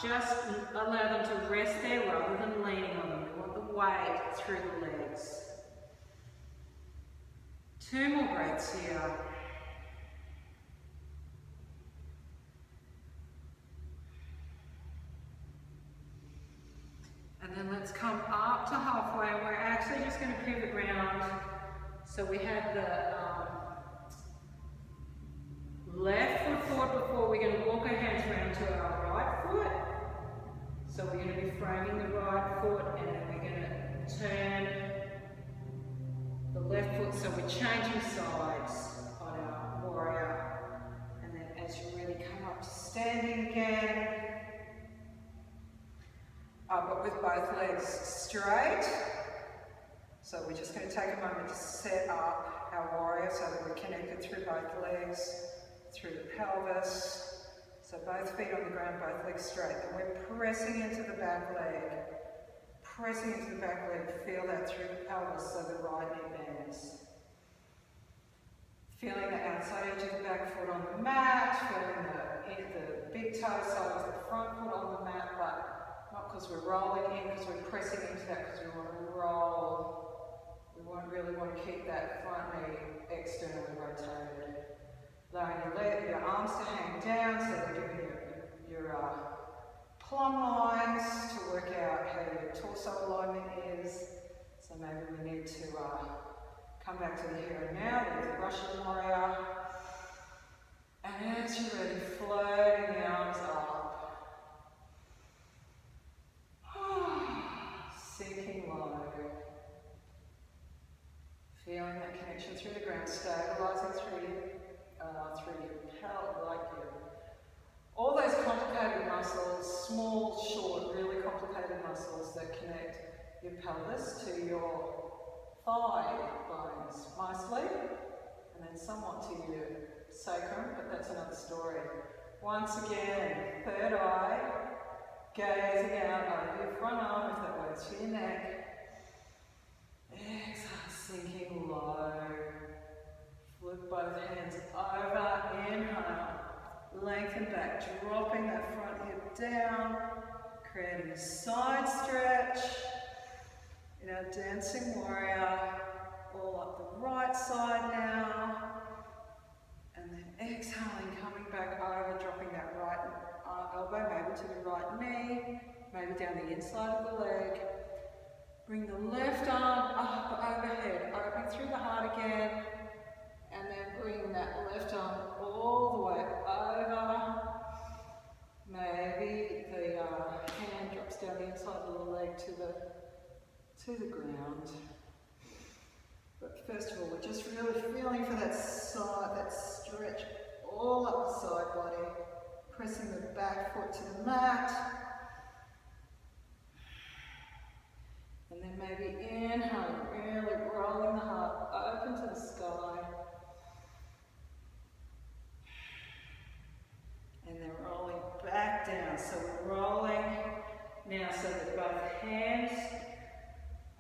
just allow them to rest there rather than leaning on them. We want the weight through the legs. 2 more breaths here. And then let's come up to halfway, and we're actually just going to pivot round. So we had the left foot forward before. We're going to walk our hands around to our right foot. So we're going to be framing the right foot, and then we're going to turn the left foot. So we're changing sides on our warrior. And then as you're ready, come up to standing again. But with both legs straight. So we're just going to take a moment to set up our warrior so that we're connected through both legs, through the pelvis. So both feet on the ground, both legs straight. And we're pressing into the back leg. Pressing into the back leg. Feel that through the pelvis so the right knee bends. Feeling the outside edge of the back foot on the mat. Feeling the big toe side of the front foot on the mat, but not because we're rolling in, because we're pressing into that, because we want to roll. We really want to keep that front knee externally rotated. Allowing your arms to hang down, so they're giving your plumb lines to work out how your torso alignment is. So maybe we need to come back to the here and now with the Russian warrior. And as you're ready, floating the arms up. Sinking low. Feeling that connection through the ground, stabilizing through your pelvis, like all those complicated muscles, small, short, really complicated muscles that connect your pelvis to your thigh bones, mostly, and then somewhat to your sacrum, but that's another story. Once again, third eye, gazing out over your front arm, if that works for your neck. Exhale, sinking low. Flip both hands over, inhale, lengthen back, dropping that front hip down, creating a side stretch in our dancing warrior, all up the right side now, and then exhaling, coming back over, dropping that right elbow maybe to the right knee, maybe down the inside of the leg. Bring the left arm up overhead, opening through the heart again, and then bring that left arm all the way over. Maybe the hand drops down the inside of the leg to the ground. But first of all, we're just really feeling for that side, that stretch all up the side body, pressing the back foot to the mat. And then maybe inhale, really rolling the heart open to the sky. And then rolling back down. So we're rolling now so that both hands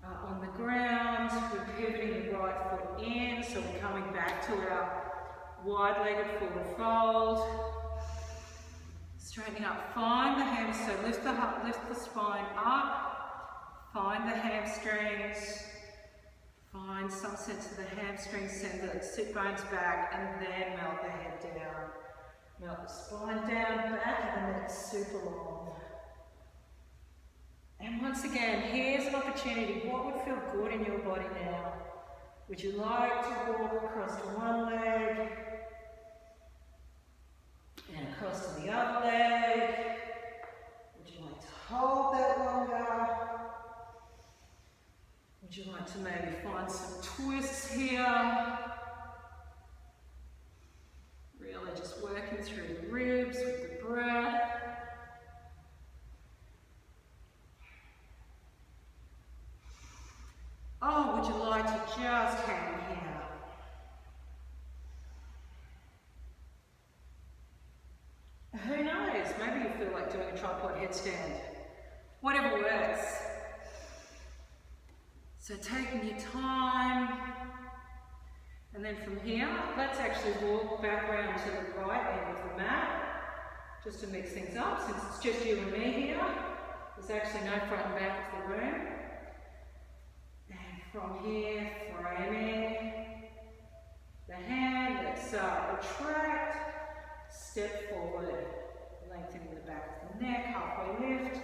are on the ground. We're pivoting the right foot in, so we're coming back to our wide-legged forward fold. Straightening up, find the hams, so lift the heart, lift the spine up. Find the hamstrings, find some sense of the hamstrings, send the sit bones back, and then melt the head down. Melt the spine down, back, and then it's super long. And once again, here's an opportunity. What would feel good in your body now? Would you like to walk across to one leg, and across to the other leg? Would you like to hold that longer? Would you like to maybe find some twists here? Really just working through the ribs with the breath. Oh, would you like to just hang here? Who knows? Maybe you feel like doing a tripod headstand. Whatever works. So taking your time, and then from here, let's actually walk back around to the right end of the mat, just to mix things up. Since it's just you and me here, there's actually no front and back of the room. And from here, framing the hand, let's retract, step forward, lengthening the back of the neck, halfway lift,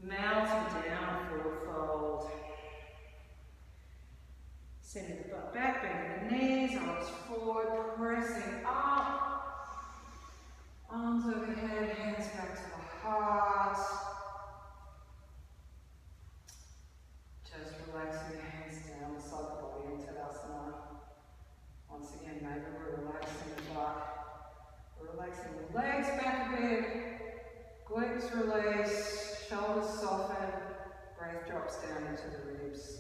melting down, forward fold. Sending the butt back, bending the knees, arms forward, pressing up. Arms overhead, hands back to the heart. Just relaxing the hands down beside the body into Tadasana. Once again, maybe we're relaxing the butt. We're relaxing the legs back a bit. Glutes release, shoulders soften, breath drops down into the ribs.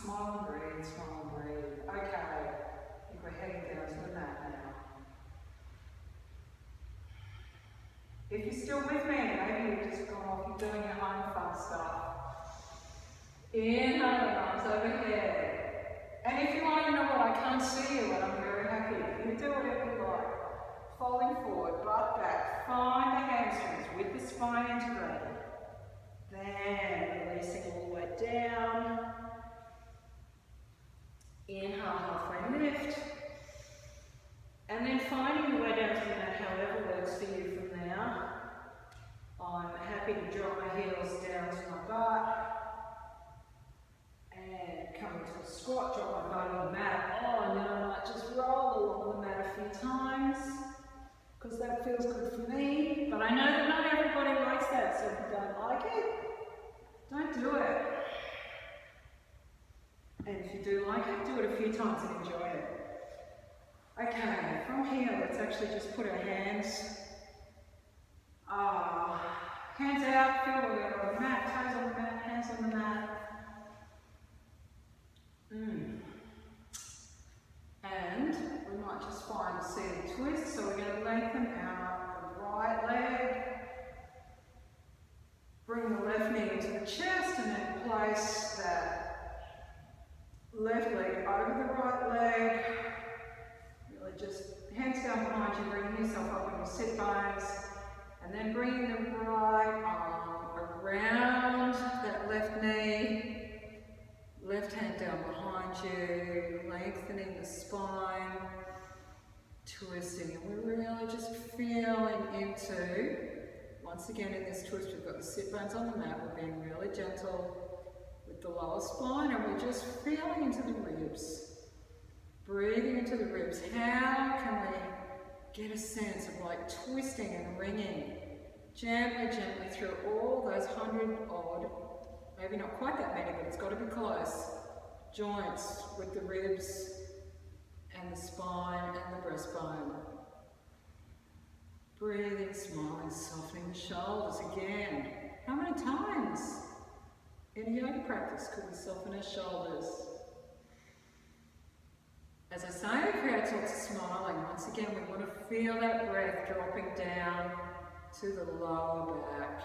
Smile and breathe, smile and breathe. Okay, I think we're heading down to the mat now. If you're still with me, maybe you've just gone off, you're doing your own fun stuff. Inhale, arms overhead. And if you want to know what, I can't see you, but I'm very happy. You do whatever you like. Folding forward, butt back. Find the hamstrings with the spine integrated. Then releasing all the way down. Inhale, halfway lift. And then finding your way down to the mat, however works for you from there. I'm happy to drop my heels down to my butt. And come into a squat, drop my butt on the mat. Oh, and then I might just roll along the mat a few times, because that feels good for me. But I know that not everybody likes that, so if you don't like it, don't do it. And if you do like it, do it a few times and enjoy it. Okay, from here, let's actually just put our hands out, feel where we're on the mat, toes on the mat, hands on the mat. And we might just find a seated twist, so we're going to lengthen out the right leg. Bring the left knee into the chest and then place that left leg over the right leg. Really just hands down behind you, bringing yourself up on your sit bones. And then bringing the right arm around that left knee. Left hand down behind you, lengthening the spine, twisting. And we're really just feeling into, once again in this twist, we've got the sit bones on the mat. We're being really gentle with the lower spine, and we're just feeling into the ribs. Breathing into the ribs. How can we get a sense of like twisting and wringing gently, gently through all those 100 odd Maybe not quite that many, but it's got to be close. Joints with the ribs and the spine and the breastbone. Breathing, smiling, softening the shoulders again. How many times in a yoga practice could we soften our shoulders? As I say, the creates lots of smiling. Once again, we want to feel that breath dropping down to the lower back,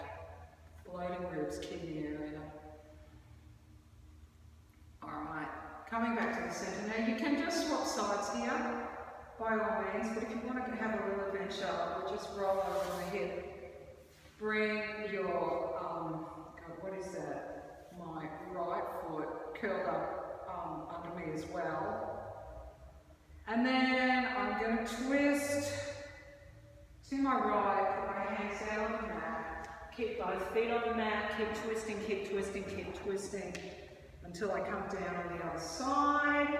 floating ribs, kidney area. Alright, coming back to the centre now. You can just swap sides here, by all means, but if you want to have a little adventure, we'll just roll over the hip. Bring your, God, what is that? My right foot curled up under me as well. And then I'm going to twist to my right, put my hands down on the mat, keep both feet on the mat, keep twisting, keep twisting, keep twisting until I come down on the other side.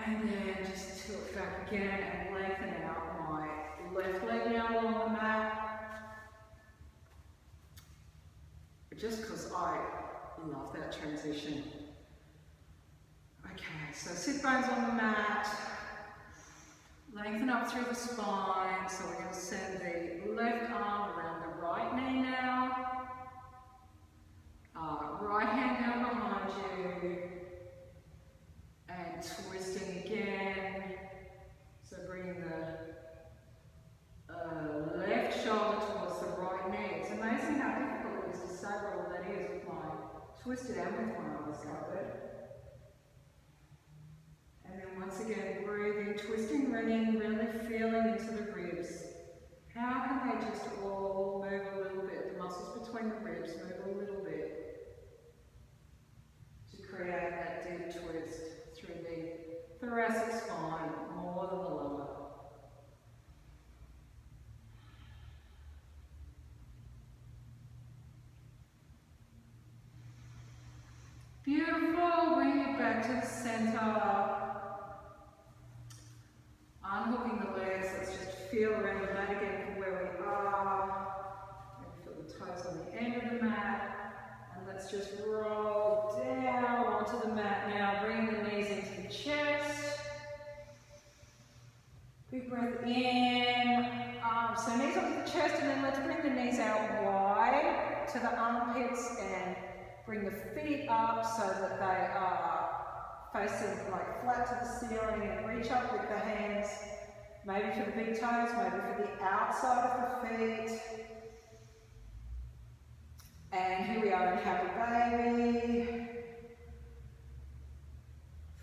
And then just tilt back again and lengthen out my left leg now along the mat. Just because I love that transition. Okay, so sit bones on the mat, lengthen up through the spine, so we're going to send the left arm around the right knee now, right hand down behind you, and twisting again, so bringing the left shoulder towards the right knee. It's amazing how difficult it is to say what all that is with my twisted and with my eyes covered. And then once again, breathing, twisting, ringing, really feeling into the ribs. How can they just all move a little bit? The muscles between the ribs move a little bit to create that deep twist through the thoracic spine, more than the lower. Beautiful, bring it back to the center. Unhooking the legs, let's just feel around the mat again from where we are. Maybe feel the toes on the end of the mat. And let's just roll down onto the mat now, bringing the knees into the chest. Big breath in. So knees onto the chest, and then let's bring the knees out wide to the armpits and bring the feet up so that they are facing like flat to the ceiling, and reach up with the hands, maybe for the big toes, maybe for the outside of the feet. And here we are in Happy Baby.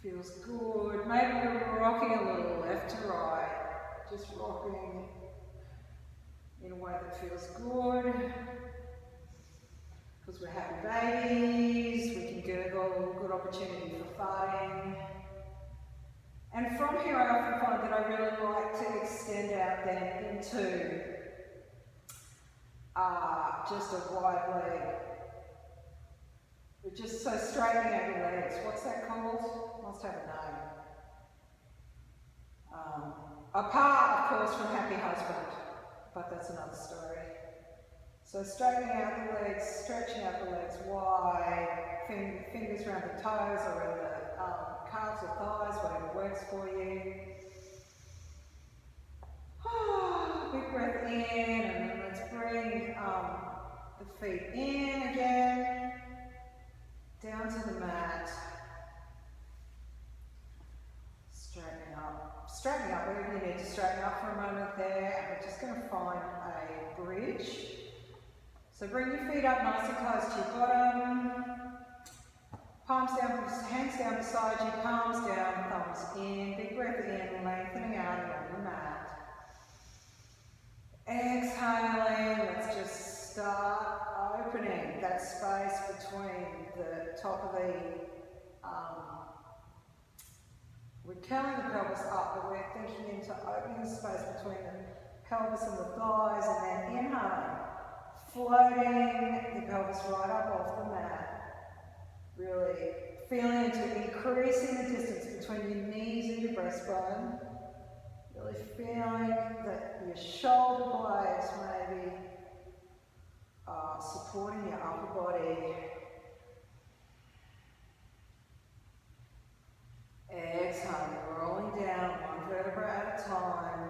Feels good. Maybe we're rocking a little left to right, just rocking in a way that feels good. Because we're happy babies, we can gurgle, good opportunity for farting. And from here I often find that I really like to extend out then into just a wide leg. We're just so straightening out your legs. What's that called? Must have a name. Apart, of course, from Happy Husband, but that's another story. So straightening out the legs, stretching out the legs wide, fingers around the toes or around the calves or thighs, whatever works for you. Big breath in, and then let's bring the feet in again, down to the mat. Straightening up wherever you need to straighten up for a moment there, and we're just going to find a bridge. So bring your feet up nice and close to your bottom. Palms down, hands down beside you, palms down, thumbs in. Big breath in, lengthening out along the mat. Exhaling, let's just start opening that space between the top of the, we're curling the pelvis up, but we're thinking into opening the space between the pelvis and the thighs, and then inhaling. Floating the pelvis right up off the mat. Really feeling into increasing the distance between your knees and your breastbone. Really feeling that your shoulder blades maybe are supporting supporting your upper body. Exhale, rolling down one vertebra at a time.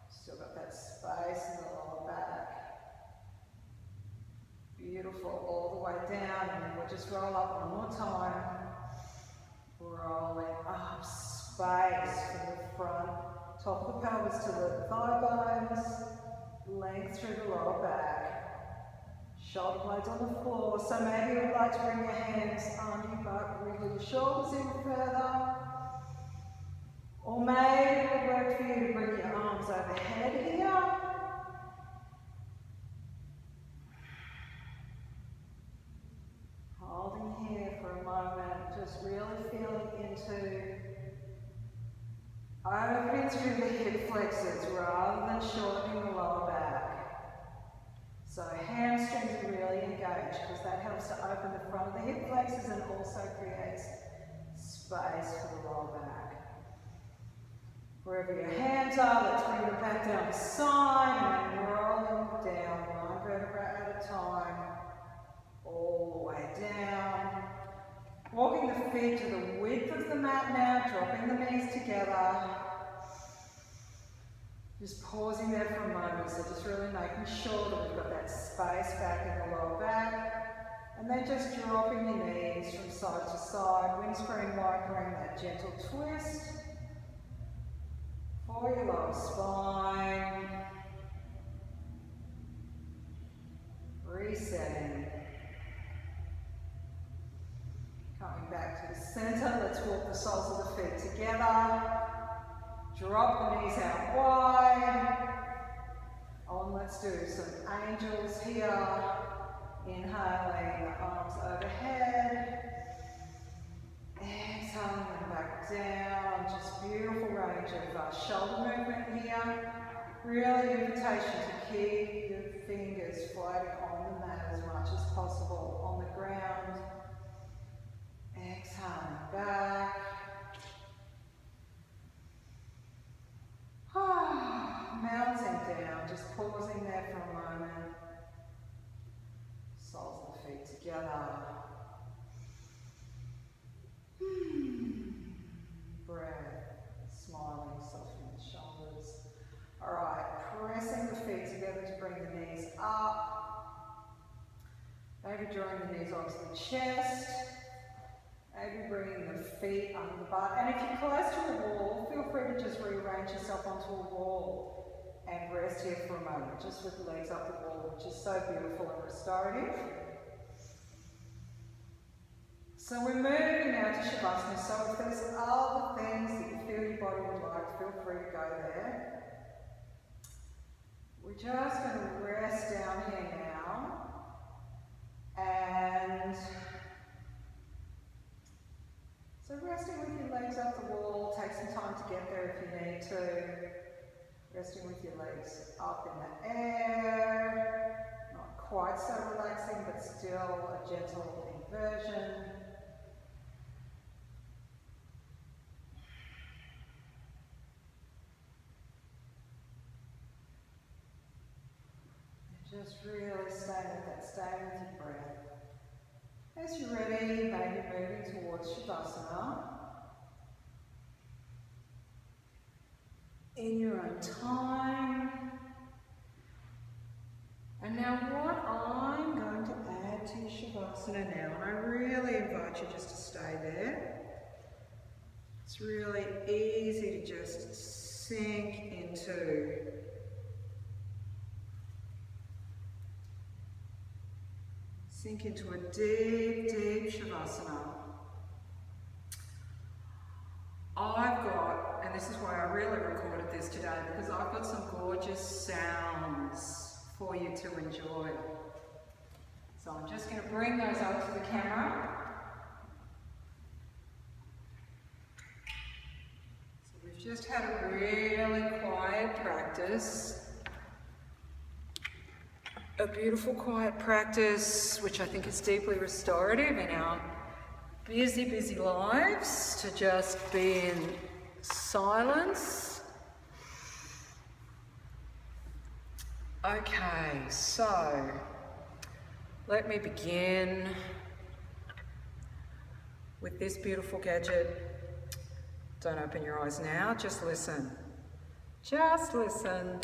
Still got that space in the lower back. Beautiful, all the way down, and then we'll just roll up one more time. Rolling up, space from the front, top of the pelvis to the thigh bones, length through the lower back, shoulder blades on the floor. So maybe you would like to bring your hands under your butt, wriggle your shoulders in further. Or maybe it would work for you to bring your arms overhead here. Holding here for a moment, just really feeling into opening through the hip flexors rather than shortening the lower back. So hamstrings are really engaged because that helps to open the front of the hip flexors and also creates space for the lower back. Wherever your hands are, let's bring them back down the side and then rolling down one vertebra at a time, all the way down. Walking the feet to the width of the mat now, dropping the knees together. Just pausing there for a moment, so just really making sure that we've got that space back in the lower back. And then just dropping your knees from side to side, windscreen wipering, that gentle twist for your lower spine. Resetting. Coming back to the center, let's walk the soles of the feet together. Drop the knees out wide. Let's do some angels here. Inhaling the arms overhead. Exhaling them back down. Just beautiful range of shoulder movement here. Really invitation to keep your fingers floating on the mat as much as possible on the ground. Exhaling back. Mounting down, just pausing there for a moment. Soles of the feet together. Breath, smiling, softening the shoulders. Alright, pressing the feet together to bring the knees up. Maybe drawing the knees onto the chest. Maybe bringing the feet under the butt. And if you're close to a wall, feel free to just rearrange yourself onto a wall and rest here for a moment, just with the legs up the wall, which is so beautiful and restorative. So we're moving now to Shavasana. So if there's other things that you feel your body would like, feel free to go there. We're just going to rest down here now. And so resting with your legs up the wall, take some time to get there if you need to. Resting with your legs up in the air. Not quite so relaxing, but still a gentle inversion. And just really staying with that, staying with your breath. As you're ready, maybe moving towards Shavasana. In your own time. And now what I'm going to add to your Shavasana now, and I really invite you just to stay there. It's really easy to just sink into a deep, deep Shavasana. I've got, and this is why I really recorded this today, because I've got some gorgeous sounds for you to enjoy. So I'm just going to bring those up to the camera. So we've just had a really quiet practice. A beautiful quiet practice, which I think is deeply restorative in our busy, busy lives, to just be in silence. Okay, so Let me begin with this beautiful gadget. Don't open your eyes now, just listen. Just listen.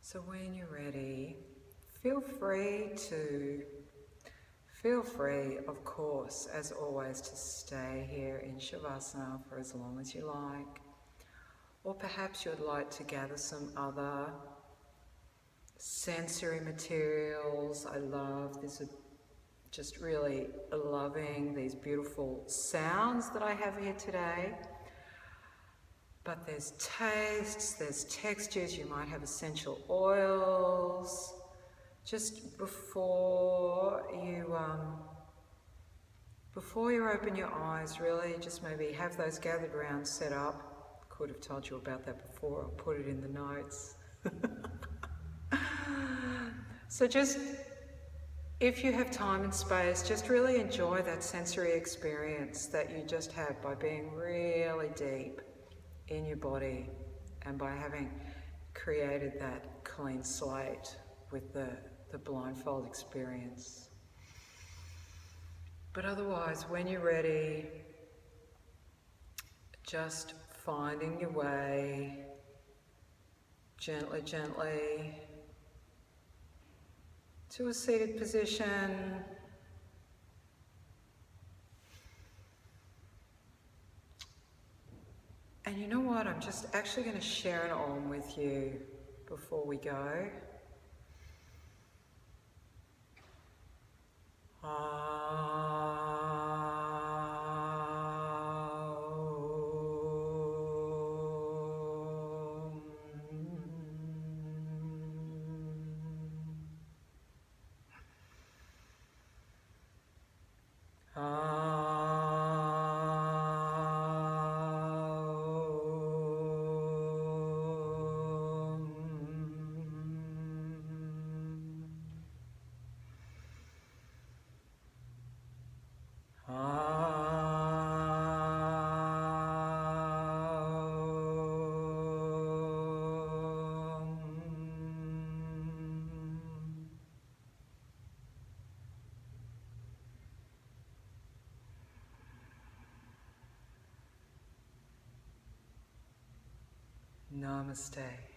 So when you're ready, feel free, of course, as always, to stay here in Shavasana for as long as you like. Or perhaps you'd like to gather some other sensory materials. I love this, just really loving these beautiful sounds that I have here today. But there's tastes, there's textures, you might have essential oils. Just before you open your eyes, really just maybe have those gathered round set up. Could have told you about that before, I'll put it in the notes. So just, if you have time and space, just really enjoy that sensory experience that you just had by being really deep in your body and by having created that clean slate with the blindfold experience. But otherwise, when you're ready, just finding your way gently to a seated position. And you know what? I'm just actually going to share an Om with you before we go. Namaste.